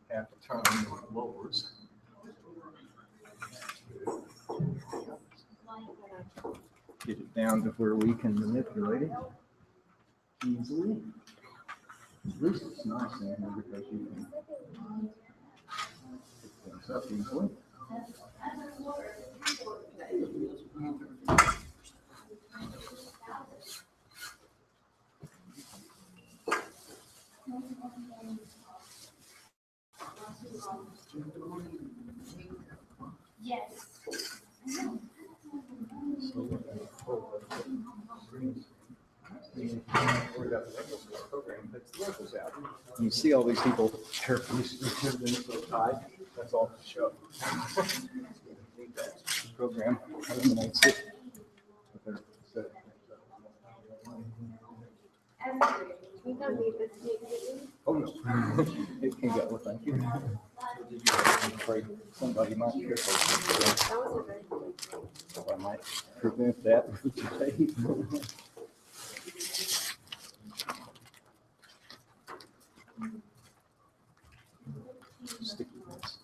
Have to turn the lowers. Get it down to where we can manipulate it easily. At least it's nice in here because you can pick things up easily. Yes. You see all these people carefully squeezing in so tight, that's all to show. The program eliminates it. Oh, no. It can go, thank you. I'm afraid somebody might trip over it. So I might prevent that with the tape. Sticky ones.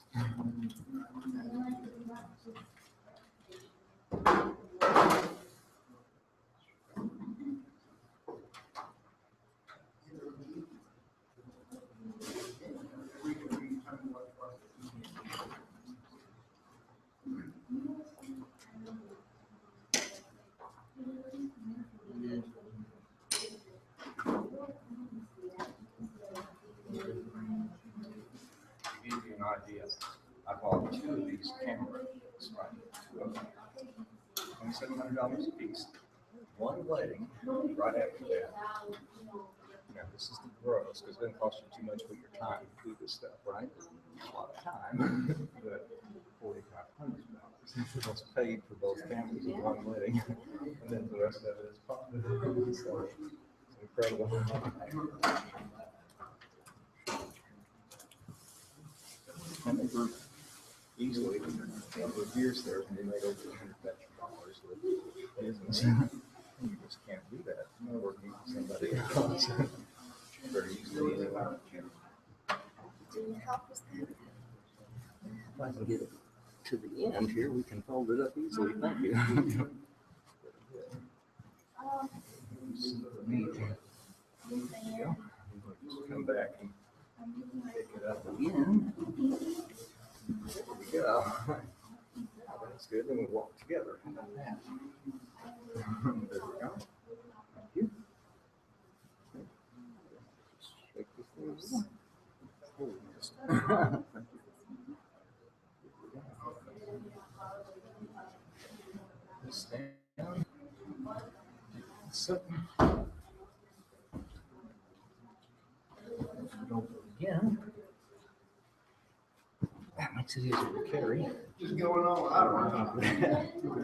To give you an idea, I bought 2 of these cameras, right? $2,700 a piece. One wedding right after that. Now, this is the gross, because it doesn't cost you too much for your time to do this stuff, right? A lot of time, but $4,500 was paid for both cameras in one wedding, and then the rest of it is profit. So it's incredible. And they were easily, a number of years there, and they made over $100,000 with business. You just can't do that. You're working with somebody else very easily. Do you help us there? If I can get it to the end here, we can fold it up easily. Thank you. Neat. There you go. Just come back and pick it up again. There we go. That's good. Then we walk together. How about that? There we go. Thank you. Just shake this thing. Oh, yes. Thank you. This down. Sit. Go again. That makes it easier to carry. Just going on. I don't know.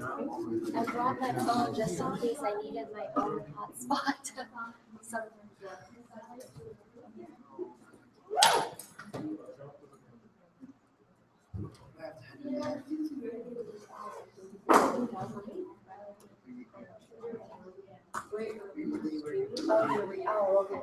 I brought my phone just in case I needed my own hotspot. So. Oh, okay.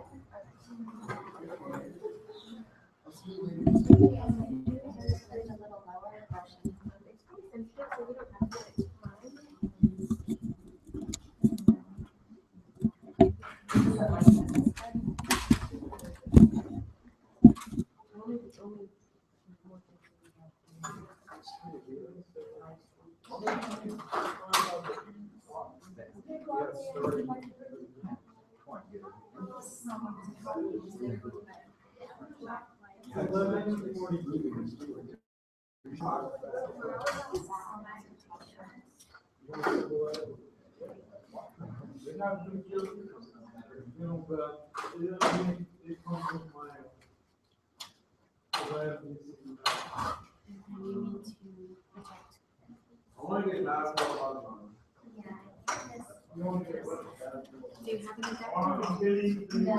Do you have any documents? No.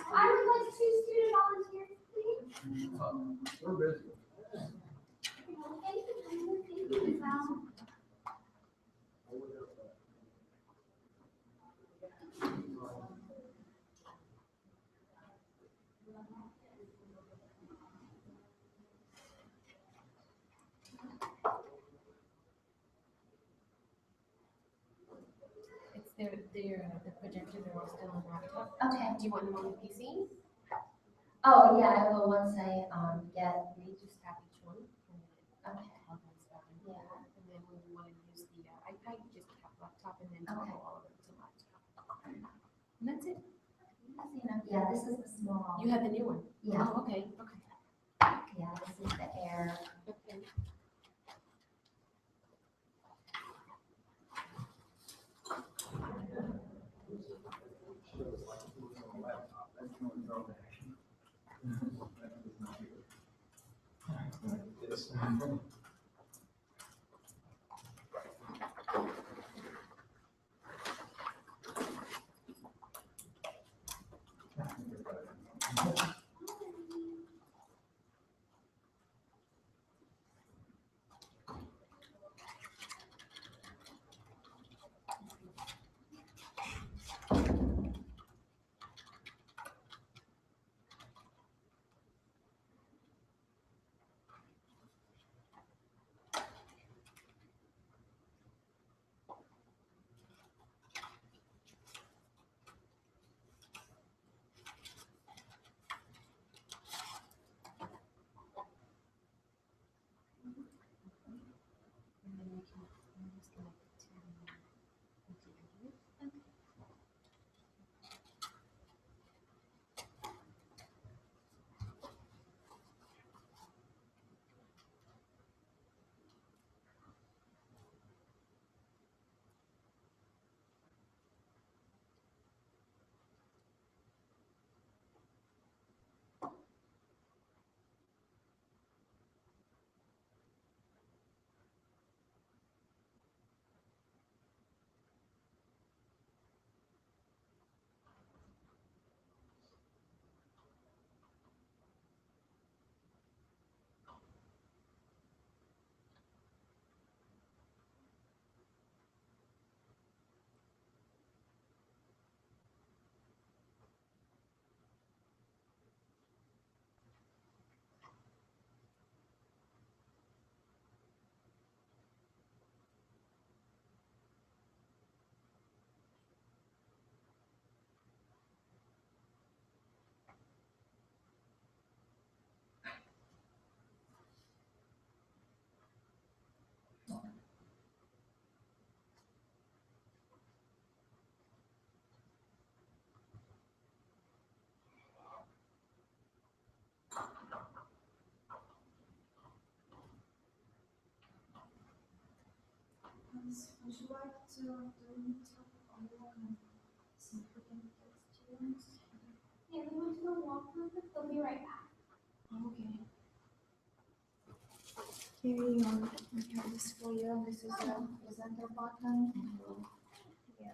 I would like 2 student volunteers, please. We're busy. Thank you, Val. It's the projectors are all still on laptop. Okay. Do you want them on the PC? Oh, yeah, I will once I, get, We just tap each one. And then okay, it opens up. yeah. And then when you want to use the iPad, you just tap laptop and then Okay. toggle all of it to laptop. And that's it. Easy enough. Yeah, this is the small. You have the new one? Yeah, Oh, okay, okay. yeah, this is the Air. Okay. And then we can just connect it to the computer. Would you like to do some freaking students? Yeah, we went to a walkthrough, but they'll be right back. Okay. Here you are. I have this for you. This is the presenter button. Yeah.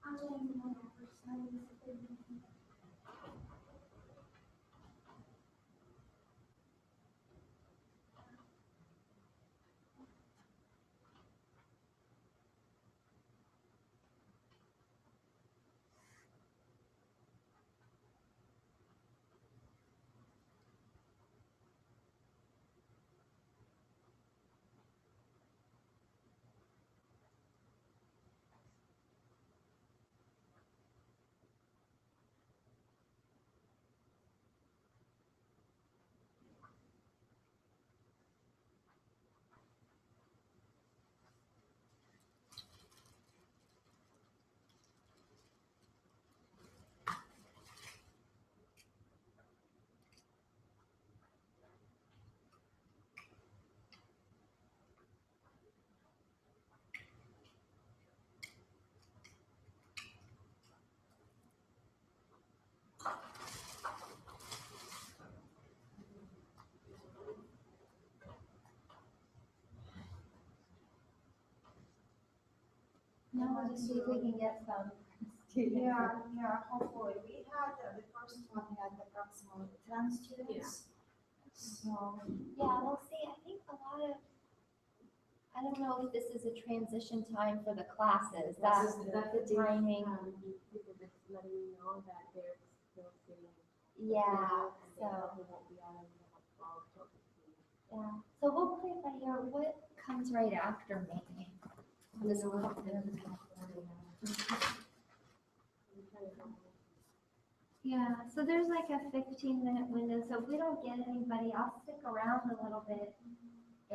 I don't even know that first time is a good one. Now we'll just see if we can get some. Yeah, hopefully. We had, the first one had the trans students. So, yeah, we'll see. I think a lot of, I don't know if this is a transition time for the classes. That's the timing. People just letting you know that they're still getting. Yeah, They so, probably won't be out until like 12 till 15. yeah. So we'll play it by ear. What comes right after May? This will come Yeah, so there's like a 15-minute window, so if we don't get anybody, I'll stick around a little bit.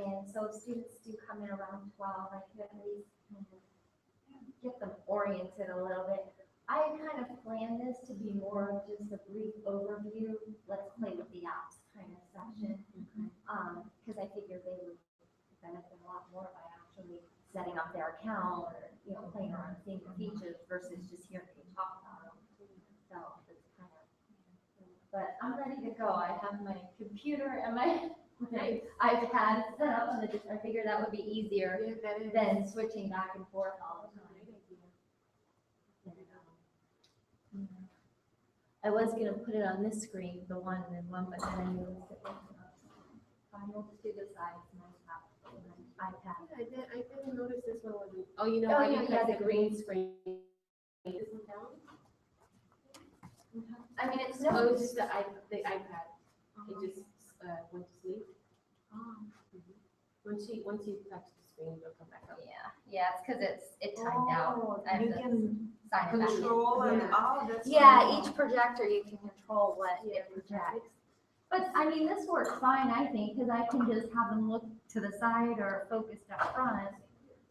And so if students do come in around 12, I could at least kind of get them oriented a little bit. I kind of planned this to be more of just a brief overview, let's play with the apps kind of session. Because I figured they would benefit a lot more by actually setting up their account or, playing around, seeing the features versus just hearing me talk about them. So it's kind of, but I'm ready to go. I have my computer and my iPad set up, and I figured that would be easier than switching back and forth all the time. I was gonna put it on this screen, the one and one, but then I noticed it wasn't up. I will just do the sides and my iPad. I didn't notice this one wasn't. Oh, you know, Oh, I yeah, didn't yeah, have the the green screen. This one down? I mean, it's No, it no, was just the iPad. It just went to sleep. Once you touch the screen, it'll come back up. yeah, it's because it timed out. I have You to can sign it back in. control and, oh, that's. Yeah, each projector you can control what it projects. But I mean, this works fine, I think, because I can just have them look to the side or focused up front.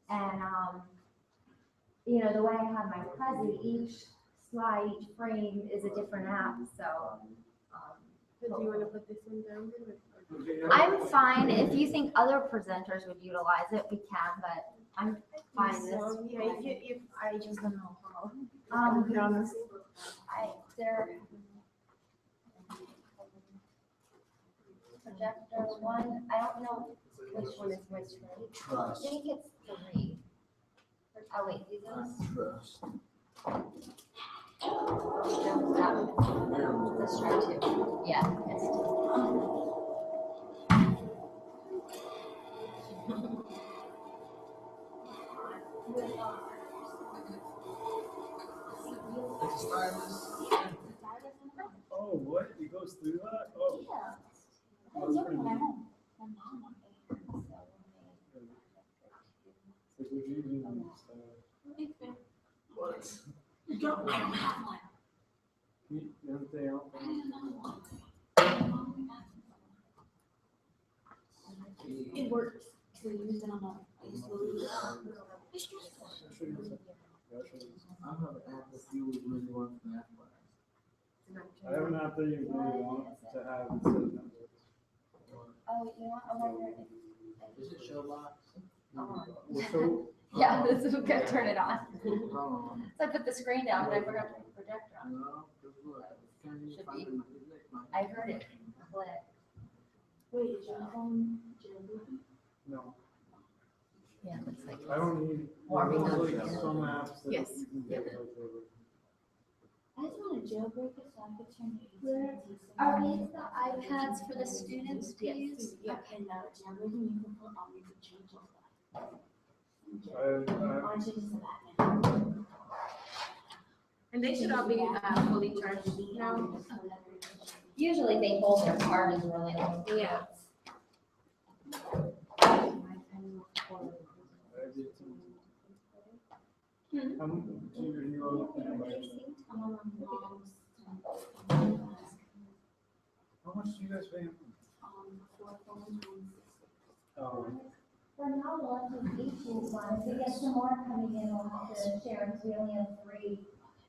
And, the way I have my Prezi, each slide, each frame is a different app, so. So do you want to put this one down then? I'm fine. If you think other presenters would utilize it, we can, but I'm fine. So, yeah, I just don't know how. Um, To be honest. Projector one, I don't know which one is which, right? I Trust. think it's 3. Oh, wait, these are. Trust. Let's try 2. Yeah, it's 2. Oh, what? It goes through that? Oh. Yeah. That's pretty neat. It's like, would you even, what? I don't have one. You don't say, I don't think- It works. So you use it on a. I have an app that you would really want from that class. I have an app that you really want to have instead of Netflix. Oh, you know what? I wonder if. Is it Showbox? Well, so, Yeah, this is gonna turn it on. Oh, So I put the screen down, but I forgot to put the projector on. no, just look. Can you Should find be. it? It's like I heard it click. Wait, is your phone jailbroken? no, Yeah, it looks like. I don't need, Warming there's up. like some apps that Yes. you can get like over. I just want to jailbreak it so I could turn it. Where Are these the iPads for the students to use? Yeah, and jailbreaking, you can put on, you can change all that. I, Mine changes to that. And they should all be fully charged now. Usually they hold their card as really long. Yeah. How much do you how much do you guys pay? Oh, For now, we'll have to each use one. If we get some more coming in, we'll have to share, because we only have 3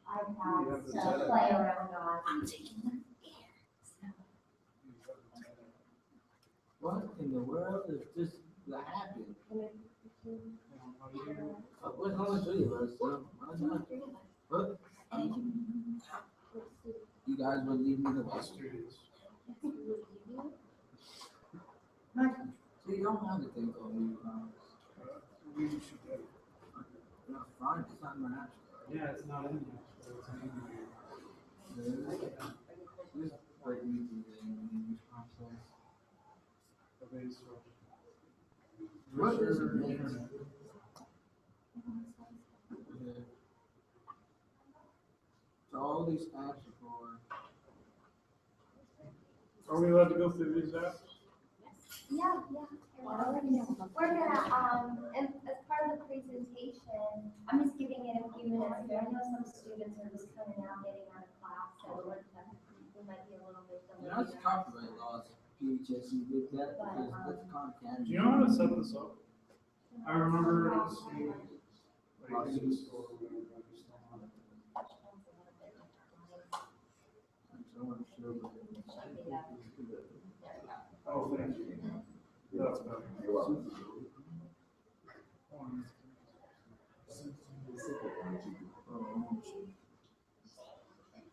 iPads to play around on. I'm taking them. What in the world is this that happened? What's wrong with you, what? You guys would leave me the bus. So you don't have to think of me. we should get it. No, fine, it's not my app. Yeah, it's not in there, but it's in there. This is like me. So all these apps are for. Are we allowed to go through these apps? Yeah, yeah. We're gonna, and as part of the presentation, I'm just giving it a few minutes, but I know some students are just coming out, getting out of class, so we might be a little bit delayed. That's copyright laws, PHSC did that because that's content. Do you know how to set this up? I remember seeing like in the store. Oh, thank you. That's better.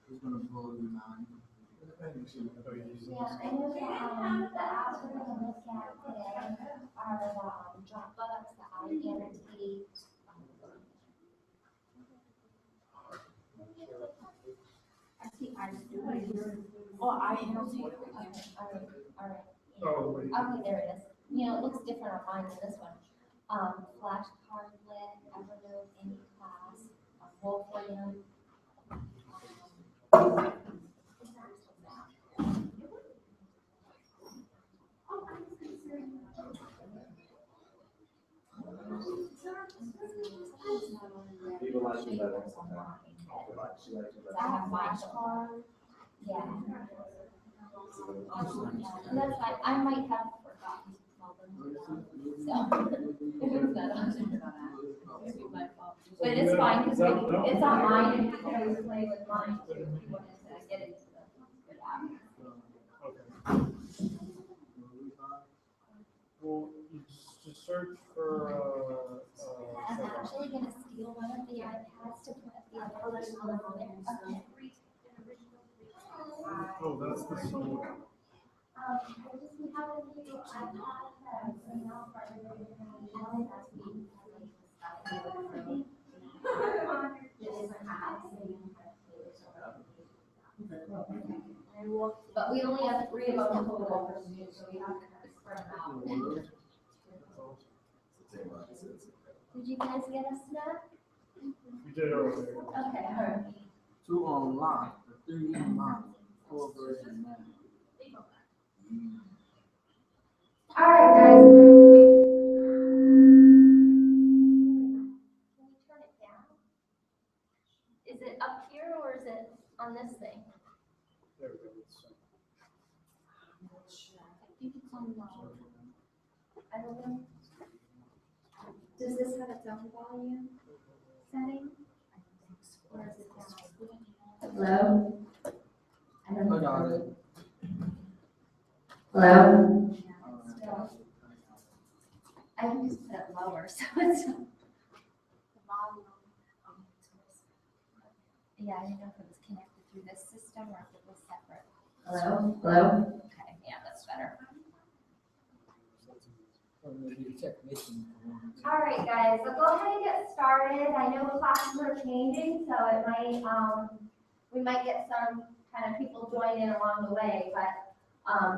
It's gonna blow your mind. Yeah, I know the apps we're gonna look at today are Dropbox, the iAnnotate. I see I do it. Oh, I annotate. Okay, all right. Oh, wait. Okay, there it is. You know, it looks different on mine than this one. Flashcard Lit, Evernote, AnyClass, Wolfram. People like you better. I have Flashcard. Yeah. And that's fine. I might have forgotten to tell them. So, but it's fine because it's on mine and you can always play with mine too if you wanted to get into the app. Okay. Well, you just search for, I'm actually gonna steal one of the iPads to put the other one on there. Okay. oh, that's the solo. We have a few iPads that are now for everybody has been. But we only have 3 of them total, so we have to spread them out. Did you guys get a snack? We did earlier. Okay, alright. 2 online, 3 online, 4 version now. Alright, guys. Can you turn it down? Is it up here or is it on this thing? There we go. I think it's on the. I don't know. Does this have its own volume setting? Or is it down? Hello? I don't know. I got it. Hello? I can just put it lower, so it's. The volume. Yeah, I didn't know if it was connected through this system or if it was separate. Hello? Hello? Okay, yeah, that's better. All right, guys, so go ahead and get started. I know classes are changing, so it might, we might get some kind of people join in along the way, but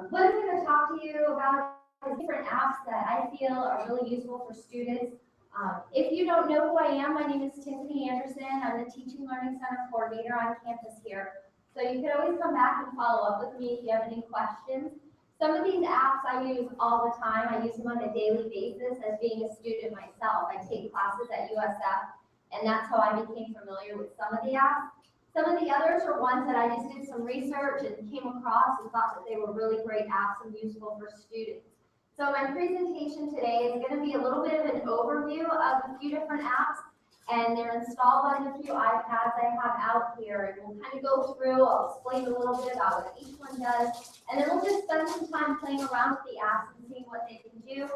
what I'm going to talk to you about is different apps that I feel are really useful for students. If you don't know who I am, my name is Tiffany Anderson. I'm the Teaching Learning Center coordinator on campus here. So you can always come back and follow up with me if you have any questions. Some of these apps I use all the time. I use them on a daily basis as being a student myself. I take classes at USF, and that's how I became familiar with some of the apps. Some of the others are ones that I just did some research and came across and thought that they were really great apps and useful for students. So my presentation today is going to be a little bit of an overview of a few different apps, and they're installed on the few iPads I have out here. And we'll kind of go through, I'll explain a little bit about what each one does, and then we'll just spend some time playing around with the apps and seeing what they can do.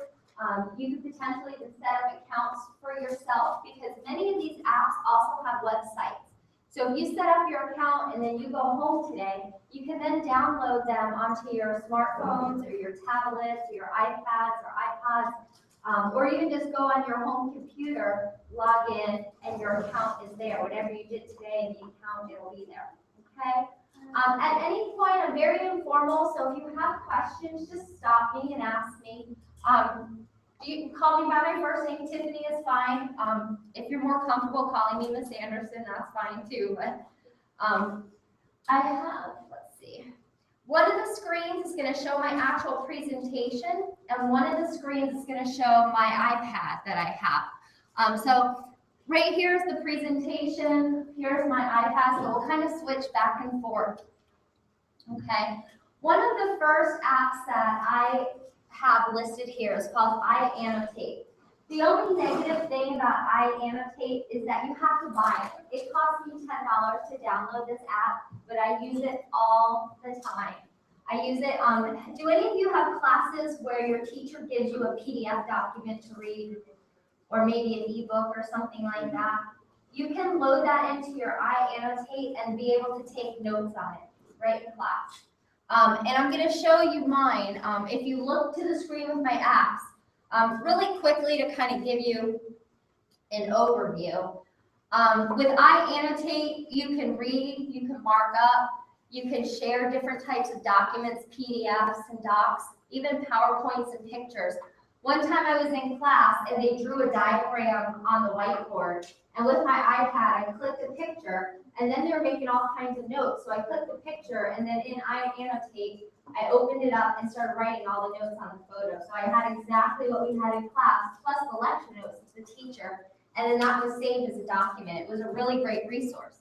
You could potentially even set up accounts for yourself because many of these apps also have websites. So if you set up your account and then you go home today, you can then download them onto your smartphones or your tablets or your iPads or iPods, or even just go on your home computer, log in, and your account is there. Whatever you did today in the account, it will be there, okay? At any point, I'm very informal, so if you have questions, just stop me and ask me. You can call me by my first name, Tiffany is fine. If you're more comfortable calling me Miss Anderson, that's fine too, but, I have, let's see. One of the screens is gonna show my actual presentation, and one of the screens is gonna show my iPad that I have. So right here is the presentation, here's my iPad, so we'll kind of switch back and forth. Okay, one of the first apps that I have listed here is called iAnnotate. The only negative thing about iAnnotate is that you have to buy it. It costs me $10 to download this app, but I use it all the time. I use it, do any of you have classes where your teacher gives you a PDF document to read, or maybe an ebook or something like that? You can load that into your iAnnotate and be able to take notes on it right in class. And I'm going to show you mine. If you look to the screen with my apps, really quickly to kind of give you an overview. With iAnnotate, you can read, you can mark up, you can share different types of documents, PDFs and docs, even PowerPoints and pictures. One time I was in class and they drew a diagram on the whiteboard, and with my iPad, I clicked the picture, and then they were making all kinds of notes. So I clicked the picture, and then in iAnnotate, I opened it up and started writing all the notes on the photo. So I had exactly what we had in class, plus the lecture notes of the teacher, and then that was saved as a document. It was a really great resource.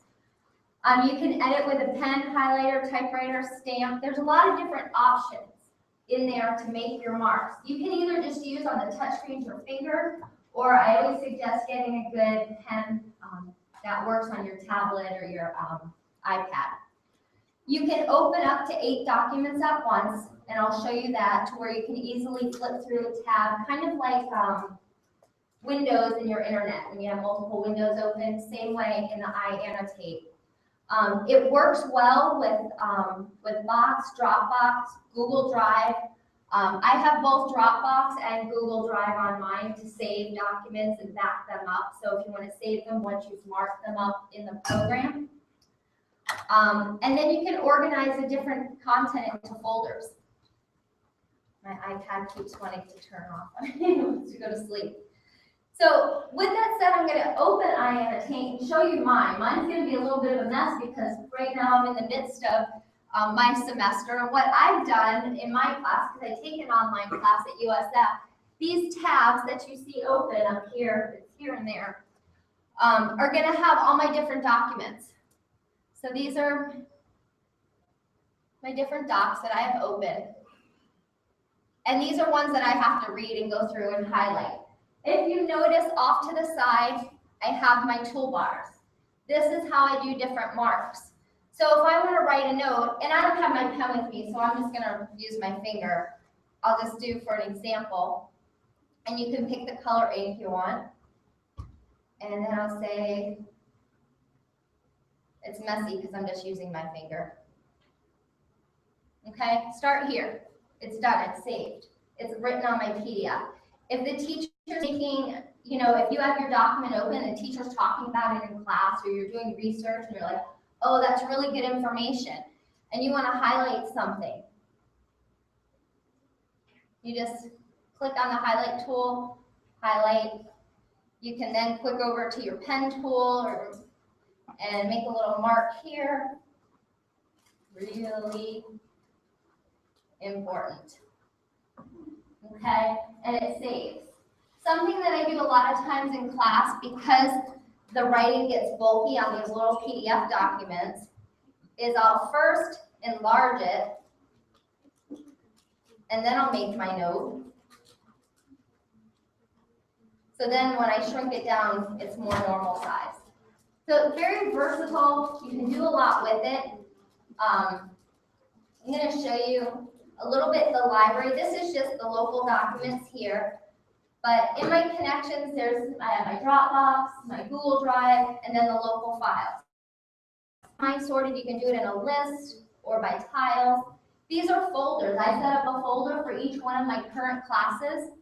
You can edit with a pen, highlighter, typewriter, stamp. There's a lot of different options in there to make your marks. You can either just use on the touchscreen your finger, or I always suggest getting a good pen that works on your tablet or your iPad. You can open up to 8 documents at once, and I'll show you that, to where you can easily flip through a tab, kind of like Windows in your internet, when you have multiple windows open, same way in the iAnnotate. It works well with Box, Dropbox, Google Drive. I have both Dropbox and Google Drive on mine to save documents and back them up. So if you want to save them once you've marked them up in the program. And then you can organize the different content into folders. My iPad keeps wanting to turn off. It wants to go to sleep. So with that said, I'm going to open iAnnotate and show you mine. Mine's going to be a little bit of a mess because right now I'm in the midst of my semester. And what I've done in my class, because I take an online class at USF, these tabs that you see open up here, it's here and there, are going to have all my different documents. So these are my different docs that I have open. And these are ones that I have to read and go through and highlight. If you notice off to the side, I have my toolbars. This is how I do different marks. So if I want to write a note, and I don't have my pen with me, so I'm just going to use my finger. I'll just do for an example. And you can pick the color ink you want. And then I'll say, it's messy because I'm just using my finger. Okay, start here. It's done, it's saved. It's written on my PDF. If the teacher's making, if you have your document open and the teacher's talking about it in class, or you're doing research and you're like, oh, that's really good information, and you want to highlight something, you just click on the highlight tool, highlight. You can then click over to your pen tool and make a little mark here. Really important. Okay, and it saves. Something that I do a lot of times in class, because the writing gets bulky on these little PDF documents, is I'll first enlarge it, and then I'll make my note. So then when I shrink it down, it's more normal size. So it's very versatile. You can do a lot with it. I'm going to show you a little bit the library. This is just the local documents here. But in my connections, I have my Dropbox, my Google Drive, and then the local files. Mine sorted, you can do it in a list or by tiles. These are folders. I set up a folder for each one of my current classes.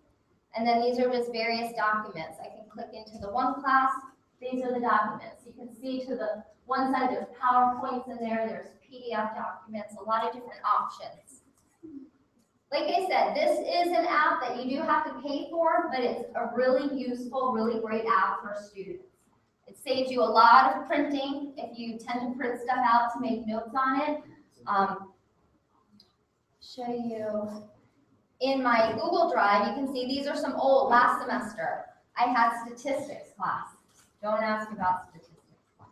And then these are just various documents. I can click into the one class. These are the documents. You can see to the one side there's PowerPoints in there, there's PDF documents, a lot of different options. Like I said, this is an app that you do have to pay for, but it's a really useful, really great app for students. It saves you a lot of printing if you tend to print stuff out to make notes on it. Show you in my Google Drive, you can see these are some old last semester. I had statistics class. Don't ask me about statistics class.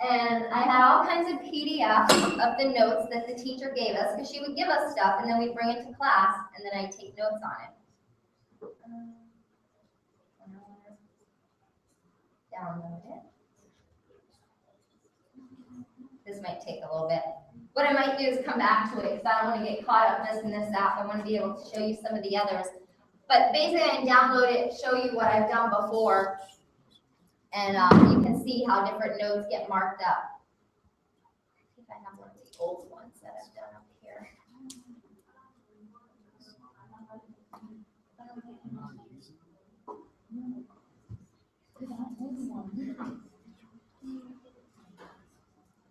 And I had all kinds of PDFs of the notes that the teacher gave us, because she would give us stuff and then we'd bring it to class and then I'd take notes on it. Download it. This might take a little bit. What I might do is come back to it because I don't want to get caught up just in this app. I want to be able to show you some of the others. But basically I can download it, show you what I've done before, and you can see how different notes get marked up. I think I have one of the old ones that I've done up here.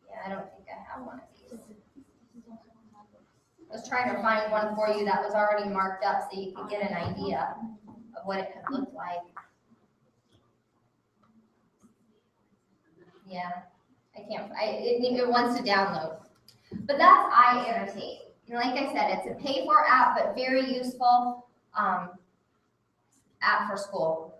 Yeah, I don't think I have one of these. I was trying to find one for you that was already marked up so you could get an idea of what it could look like. Yeah, I can't, it wants to download. But that's iAnnotate. And like I said, it's a pay-for app, but very useful app for school.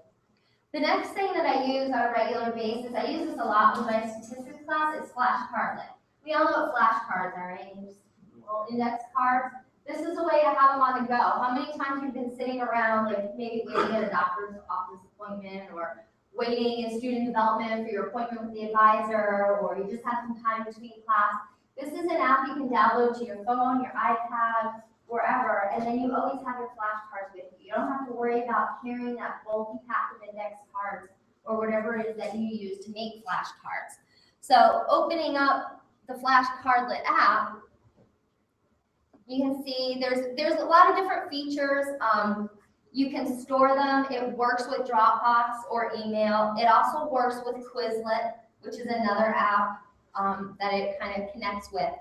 The next thing that I use on a regular basis, I use this a lot with my statistics class, is flashcardlet. We all know what flashcards are, right? Just little index cards. This is a way to have them on the go. How many times you've been sitting around, like maybe waiting at a doctor's office appointment, or waiting in student development for your appointment with the advisor, or you just have some time between class. This is an app you can download to your phone, your iPad, wherever, and then you always have your flashcards with you. You don't have to worry about carrying that bulky pack of index cards or whatever it is that you use to make flashcards. So opening up the flashcardlet app, you can see there's a lot of different features. You can store them. It works with Dropbox or email. It also works with Quizlet, which is another app that it kind of connects with.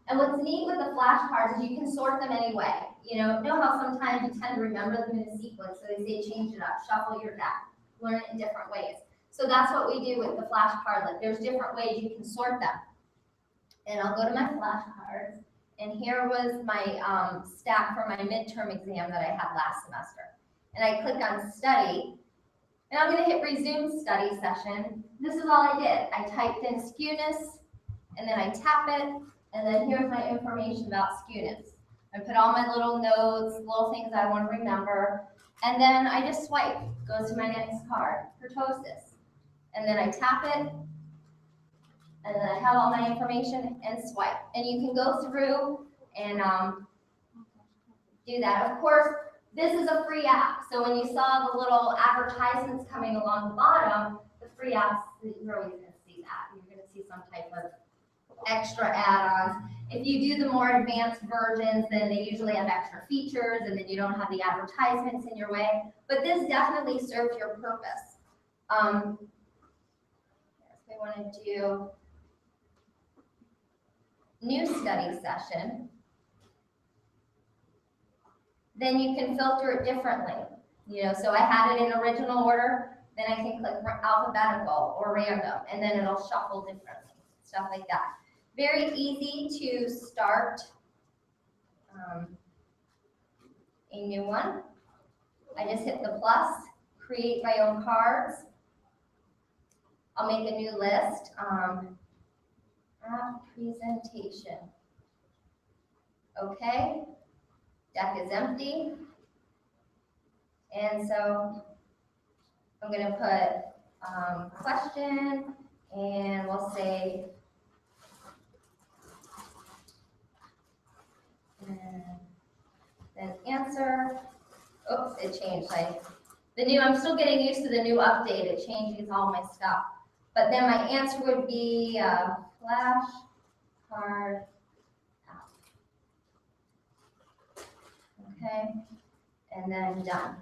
And what's neat with the flashcards is you can sort them anyway. You know how sometimes you tend to remember them in a sequence, so they say change it up, shuffle your deck, learn it in different ways. So that's what we do with the flashcardlet. There's different ways you can sort them. And I'll go to my flashcards. And here was my stack for my midterm exam that I had last semester. And I click on study, and I'm going to hit resume study session. This is all I did. I typed in skewness, and then I tap it, and then here's my information about skewness. I put all my little notes, little things I want to remember, and then I just swipe, goes to my next card, kurtosis. And then I tap it, and then I have all my information and swipe. And you can go through and do that. Of course, this is a free app. So when you saw the little advertisements coming along the bottom, the free apps, you're always going to see that. You're going to see some type of extra add-ons. If you do the more advanced versions, then they usually have extra features, and then you don't have the advertisements in your way. But this definitely serves your purpose. We want to do new study session. Then you can filter it differently. So I had it in original order, then I can click alphabetical or random, and then it'll shuffle differently, stuff like that. Very easy to start a new one. I just hit the plus, create my own cards. I'll make a new list. App presentation. Okay, deck is empty. And so I'm going to put question, and we'll say, and then answer. Oops, it changed. I'm still getting used to the new update. It changes all my stuff. But then my answer would be flashcard app. Okay, and then done.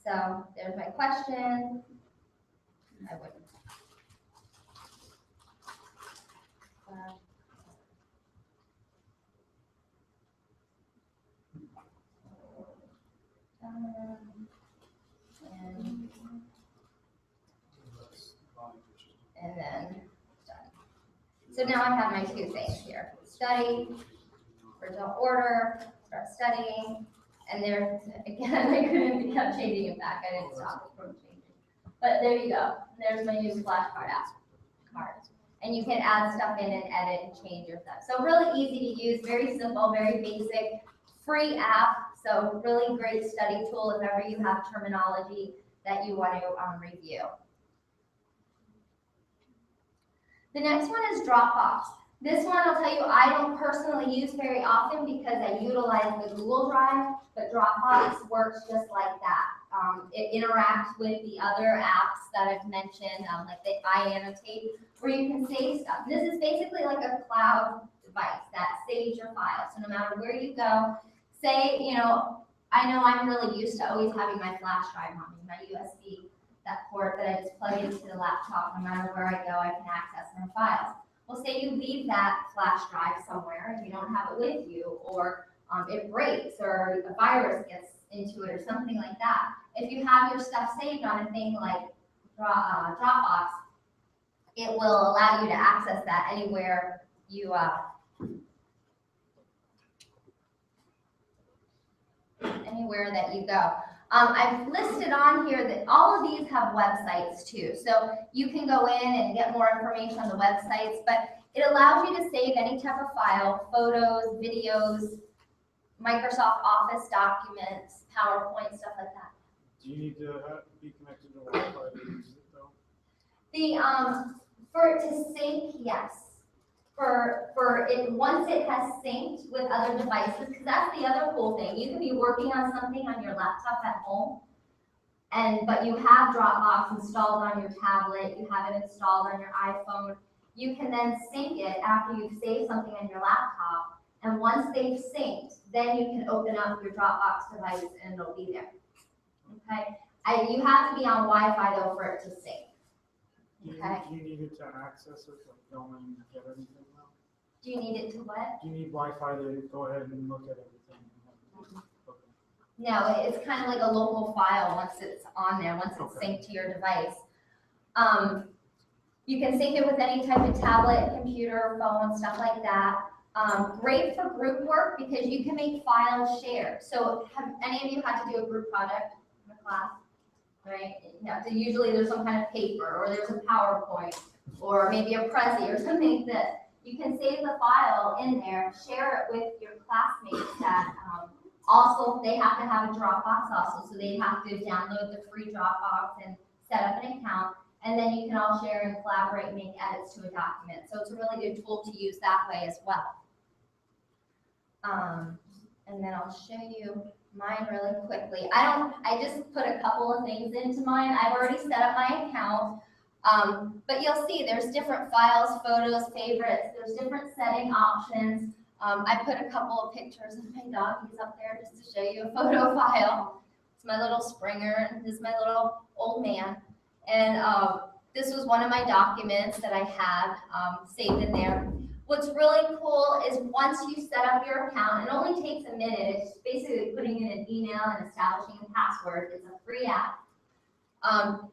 So there's my question. I would. And then study. So now I have my two things here. Study, original order, start studying, and there, again, I couldn't, kept changing it back. I didn't stop it from changing. But there you go. There's my new flashcard app. And you can add stuff in and edit and change your stuff. So really easy to use, very simple, very basic, free app. So really great study tool if ever you have terminology that you want to review. The next one is Dropbox. This one, I'll tell you, I don't personally use very often because I utilize the Google Drive, but Dropbox works just like that. It interacts with the other apps that I've mentioned, like the iAnnotate, where you can save stuff. This is basically like a cloud device that saves your files. So no matter where you go, say, I know I'm really used to always having my flash drive on me, my USB, that port that I just plug into the laptop. No matter where I go, I can access my files. Well, say you leave that flash drive somewhere and you don't have it with you, or it breaks, or a virus gets into it, or something like that. If you have your stuff saved on a thing like Dropbox, it will allow you to access that anywhere you anywhere that you go. I've listed on here that all of these have websites too. So you can go in and get more information on the websites, but it allows you to save any type of file, photos, videos, Microsoft Office documents, PowerPoint, stuff like that. Do you need to be connected to Wi-Fi to use it though? For it to sync, yes. For it, once it has synced with other devices, because that's the other cool thing. You can be working on something on your laptop at home, but you have Dropbox installed on your tablet, you have it installed on your iPhone. You can then sync it after you've saved something on your laptop, and once they've synced, then you can open up your Dropbox device and it'll be there. Okay? You have to be on Wi-Fi though for it to sync. Okay. Do you need it to access it, like go and get everything now? Do you need it to what? Do you need Wi-Fi to go ahead and look at everything? Okay. No, it's kind of like a local file once it's on there, once it's synced to your device. You can sync it with any type of tablet, computer, phone, stuff like that. Great for group work because you can make files shared. So have any of you had to do a group project in a class? Right? Yeah, so usually there's some kind of paper or there's a PowerPoint or maybe a Prezi or something that you can save the file in there, share it with your classmates that also, they have to have a Dropbox also. So they have to download the free Dropbox and set up an account. And then you can all share and collaborate and make edits to a document. So it's a really good tool to use that way as well. And then I'll show you mine really quickly. I just put a couple of things into mine. I've already set up my account. But you'll see there's different files, photos, favorites. There's different setting options. I put a couple of pictures of my dog. He's up there just to show you a photo file. It's my little Springer, and this is my little old man. And this was one of my documents that I had saved in there. What's really cool is once you set up your account, it only takes a minute. It's basically putting in an email and establishing a password. It's a free app.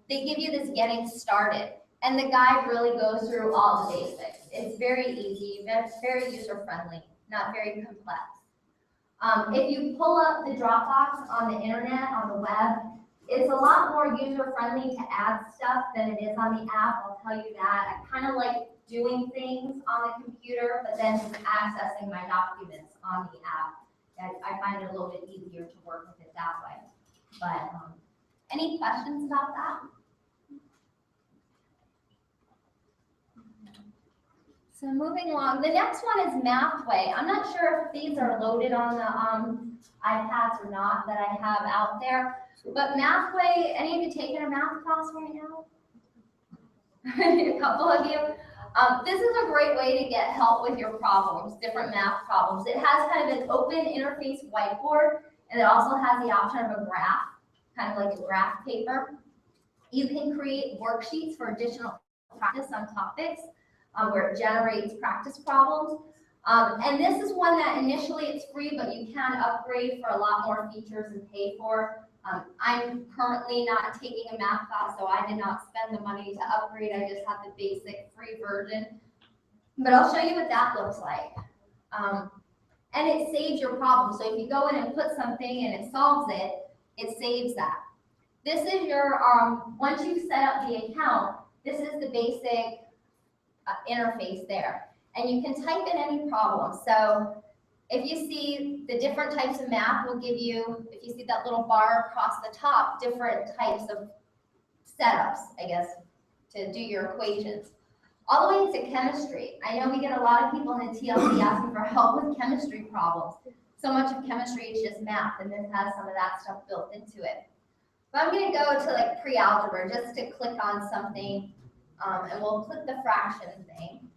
They give you this getting started. And the guide really goes through all the basics. It's very easy, very user-friendly, not very complex. If you pull up the Dropbox on the internet, on the web, it's a lot more user-friendly to add stuff than it is on the app, I'll tell you that. I kind of like doing things on the computer, but then just accessing my documents on the app. I find it a little bit easier to work with it that way. But any questions about that? So moving along, the next one is Mathway. I'm not sure if these are loaded on the iPads or not that I have out there, but Mathway, any of you taking a math class right now? A couple of you. This is a great way to get help with your problems, different math problems. It has kind of an open interface whiteboard, and it also has the option of a graph, kind of like a graph paper. You can create worksheets for additional practice on topics where it generates practice problems. And this is one that initially it's free, but you can upgrade for a lot more features and pay for. I'm currently not taking a math class, so I did not spend the money to upgrade. I just have the basic free version. But I'll show you what that looks like. And it saves your problem. So if you go in and put something and it solves it, it saves that. This is your, once you've set up the account, this is the basic interface there. And you can type in any problem. So if you see the different types of math will give you, if you see that little bar across the top, different types of setups, I guess, to do your equations. All the way to chemistry. I know we get a lot of people in the TLC asking for help with chemistry problems. So much of chemistry is just math, and this has some of that stuff built into it. But I'm going to go to like pre-algebra just to click on something, and we'll click the fraction thing.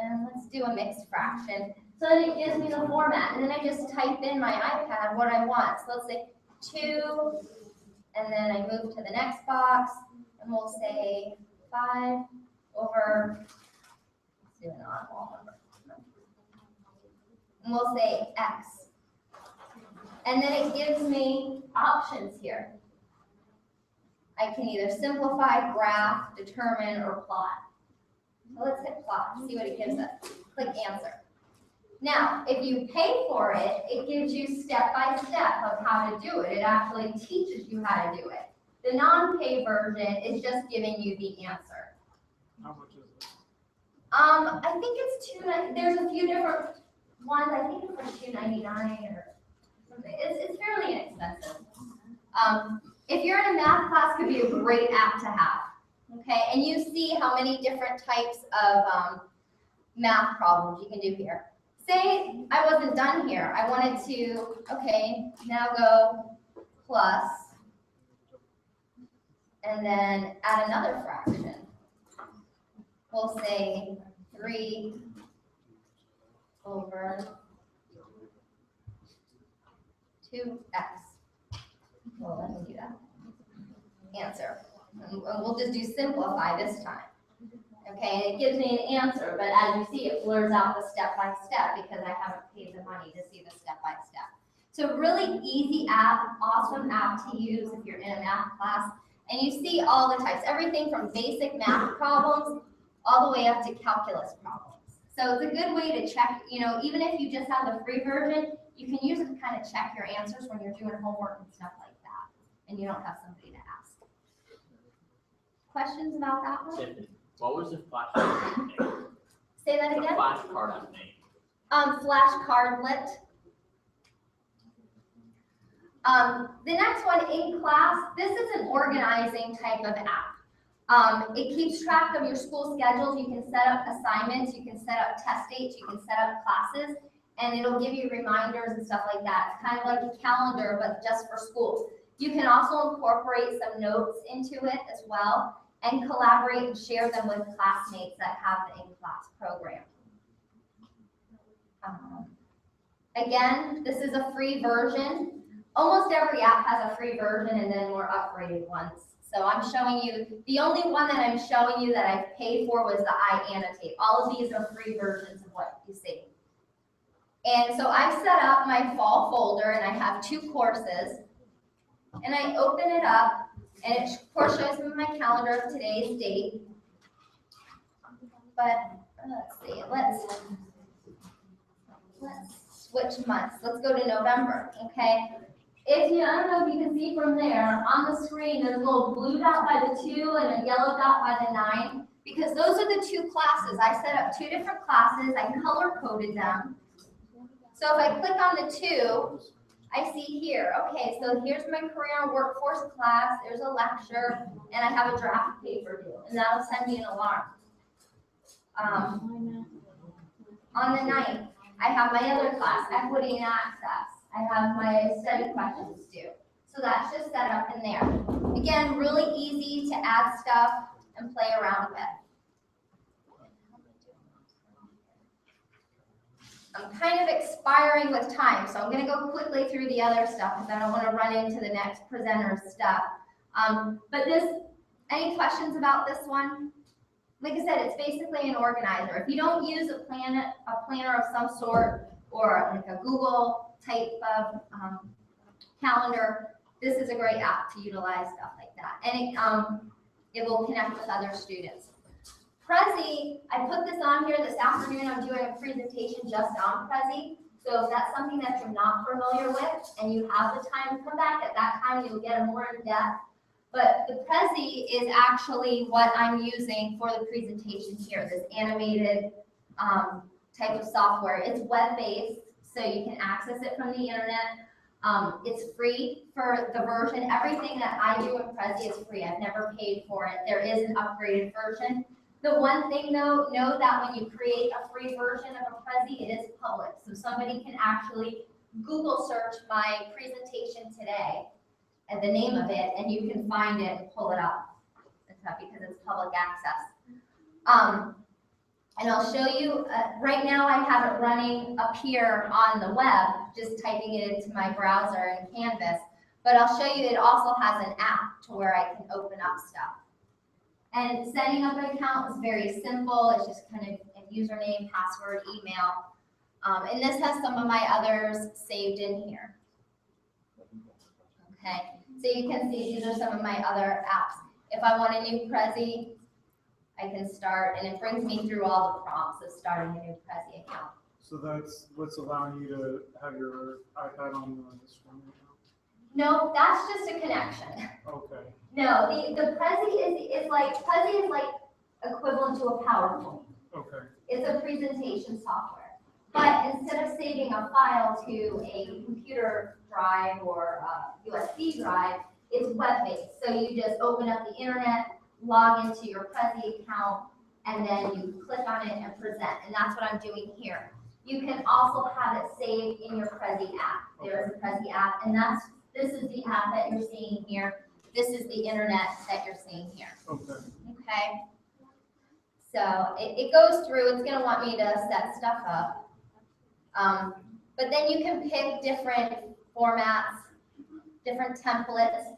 And let's do a mixed fraction. So then it gives me the format, and then I just type in my iPad what I want. So let's say 2, and then I move to the next box, and we'll say 5 over, let's do an odd wall number. And we'll say X. And then it gives me options here. I can either simplify, graph, determine, or plot. So let's hit plot, see what it gives us. Click answer. Now, if you pay for it, it gives you step-by-step of how to do it. It actually teaches you how to do it. The non-pay version is just giving you the answer. How much is it? I think it's $2.99. There's a few different ones. I think it's like $2.99 or something. It's fairly inexpensive. If you're in a math class, it could be a great app to have. Okay, and you see how many different types of math problems you can do here. Say I wasn't done here. I wanted to, okay, now go plus, and then add another fraction. We'll say 3 over 2x. Well, let me do that. Answer. And we'll just do simplify this time. Okay, and it gives me an answer, but as you see, it blurs out the step-by-step because I haven't paid the money to see the step-by-step. So really easy app, awesome app to use if you're in a math class. And you see all the types, everything from basic math problems all the way up to calculus problems. So it's a good way to check, even if you just have the free version, you can use it to kind of check your answers when you're doing homework and stuff like that, and you don't have somebody to ask. Questions about that one? Tiffany, what was the flashcard name? Say that again? The flashcard name. Flashcardlet. The next one, in class, this is an organizing type of app. It keeps track of your school schedules. You can set up assignments, you can set up test dates, you can set up classes, and it'll give you reminders and stuff like that. It's kind of like a calendar, but just for schools. You can also incorporate some notes into it as well, and collaborate and share them with classmates that have the in-class program. Again, this is a free version. Almost every app has a free version and then more upgraded ones. So I'm showing you, the only one that I'm showing you that I've paid for was the iAnnotate. All of these are free versions of what you see. And so I've set up my fall folder and I have 2 courses. And I open it up and it of course shows me my calendar of today's date. But let's see, let's switch months. Let's go to November, okay? I don't know if you can see from there, on the screen, there's a little blue dot by the 2 and a yellow dot by the 9, because those are the 2 classes. I set up 2 different classes, I color-coded them. So if I click on the 2, I see here, okay, so here's my career and workforce class, there's a lecture, and I have a draft paper due, and that'll send me an alarm. On the 9th, I have my other class, equity and access. I have my study questions due. So that's just set up in there. Again, really easy to add stuff and play around with. I'm kind of expiring with time, so I'm going to go quickly through the other stuff because I don't want to run into the next presenter's stuff. But any questions about this one? Like I said, it's basically an organizer. If you don't use a planner of some sort or like a Google type of calendar, this is a great app to utilize stuff like that. And it will connect with other students. Prezi, I put this on here this afternoon. I'm doing a presentation just on Prezi. So if that's something that you're not familiar with and you have the time, come back at that time, you'll get a more in-depth. But the Prezi is actually what I'm using for the presentation here, this animated type of software. It's web-based, so you can access it from the internet. It's free for the version. Everything that I do in Prezi is free. I've never paid for it. There is an upgraded version. The one thing though, know that when you create a free version of a Prezi, it is public. So somebody can actually Google search my presentation today and the name of it, and you can find it and pull it up. It's not because it's public access. And I'll show you, right now I have it running up here on the web, just typing it into my browser in Canvas. But I'll show you it also has an app to where I can open up stuff. And setting up an account is very simple. It's just kind of a username, password, email. And this has some of my others saved in here. Okay, so you can see these are some of my other apps. If I want a new Prezi, I can start, and it brings me through all the prompts of starting a new Prezi account. So that's what's allowing you to have your iPad on the screen right No, that's just a connection. now? Okay. No, the Prezi is like equivalent to a PowerPoint. Okay. It's a presentation software. But instead of saving a file to a computer drive or a USB drive, it's web-based. So you just open up the internet, log into your Prezi account, and then you click on it and present. And that's what I'm doing here. You can also have it saved in your Prezi app. There is a Prezi app, and this is the app that you're seeing here. This is the internet that you're seeing here. Okay. Okay. So it goes through. It's going to want me to set stuff up. But then you can pick different formats, different templates,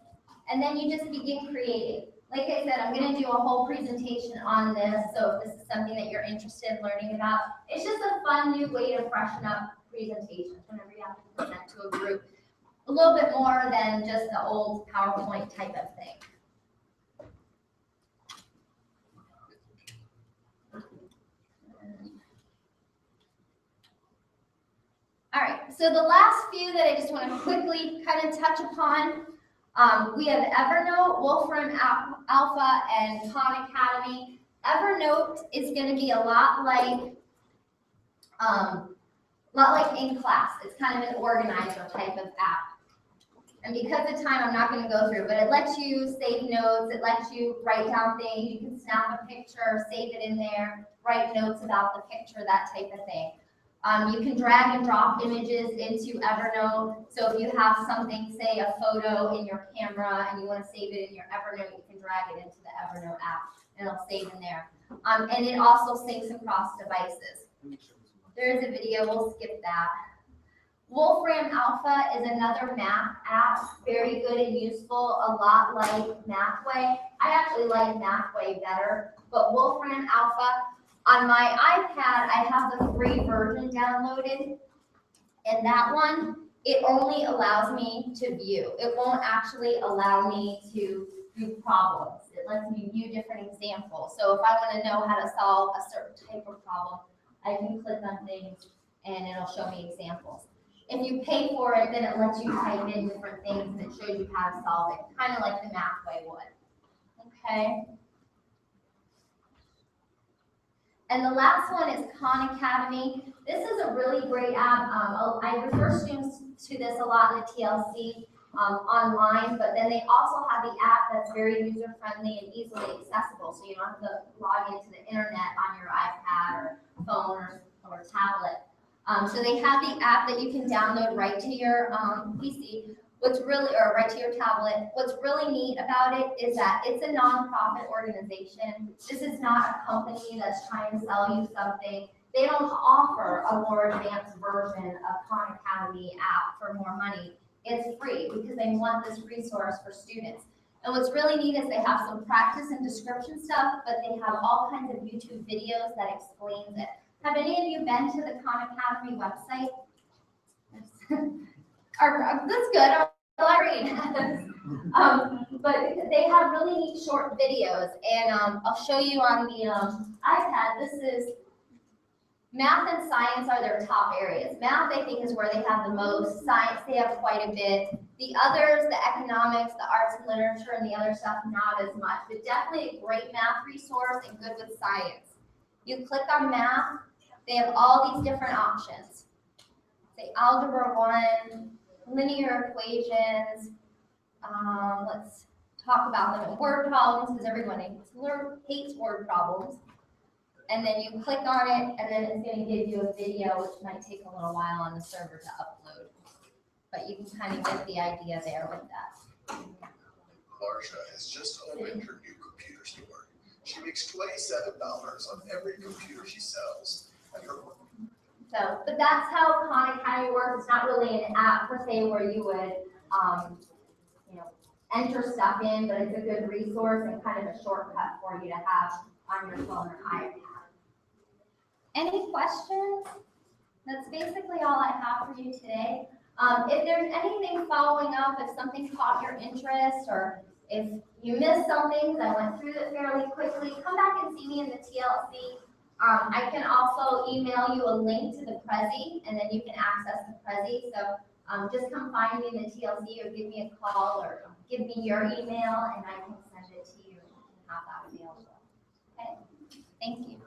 and then you just begin creating. Like I said, I'm going to do a whole presentation on this, so if this is something that you're interested in learning about, it's just a fun new way to freshen up presentations whenever you have to present to a group. A little bit more than just the old PowerPoint type of thing. All right, so the last few that I just want to quickly kind of touch upon, we have Evernote, Wolfram Alpha, and Khan Academy. Evernote is going to be a lot like in class. It's kind of an organizer type of app. And because of time, I'm not going to go through, but it lets you save notes. It lets you write down things. You can snap a picture, save it in there, write notes about the picture, that type of thing. You can drag and drop images into Evernote. So if you have something, say a photo in your camera, and you want to save it in your Evernote, you can drag it into the Evernote app, and it'll save in there. And it also syncs across devices. There is a video, we'll skip that. Wolfram Alpha is another math app, very good and useful, a lot like Mathway. I actually like Mathway better, but Wolfram Alpha, on my iPad, I have the free version downloaded, and that one, it only allows me to view. It won't actually allow me to do problems. It lets me view different examples. So if I want to know how to solve a certain type of problem, I can click on things, and it'll show me examples. If you pay for it, then it lets you type in different things and it shows you how to solve it, kind of like the Mathway would. Okay. And the last one is Khan Academy. This is a really great app. I refer students to this a lot in the TLC online, but then they also have the app that's very user-friendly and easily accessible, so you don't have to log into the internet on your iPad or phone or tablet. So they have the app that you can download right to your PC. Or right to your tablet. What's really neat about it is that it's a nonprofit organization. This is not a company that's trying to sell you something. They don't offer a more advanced version of Khan Academy app for more money. It's free because they want this resource for students. And what's really neat is they have some practice and description stuff, but they have all kinds of YouTube videos that explains it. Have any of you been to the Khan Academy website? That's good. library has. But they have really neat short videos, and I'll show you on the iPad. This is math and science are their top areas. Math, I think, is where they have the most. Science, they have quite a bit. The others, the economics, the arts and literature, and the other stuff, not as much. But definitely a great math resource and good with science. You click on math, they have all these different options. Say algebra 1, linear equations. Let's talk about them. Word problems, because everyone hates word problems. And then you click on it, and then it's going to give you a video, which might take a little while on the server to upload. But you can kind of get the idea there with that. Marsha has just opened her new computer store. She makes $27 on every computer she sells. And her So, but that's how Khan Academy works. It's not really an app per se where you would, enter stuff in, but it's a good resource and kind of a shortcut for you to have on your phone or iPad. Any questions? That's basically all I have for you today. If there's anything following up, if something caught your interest, or if you missed something, I went through it fairly quickly, come back and see me in the TLC. I can also email you a link to the Prezi, and then you can access the Prezi. So just come find me in the TLC, or give me a call, or give me your email, and I can send it to you and have that available. Okay, thank you.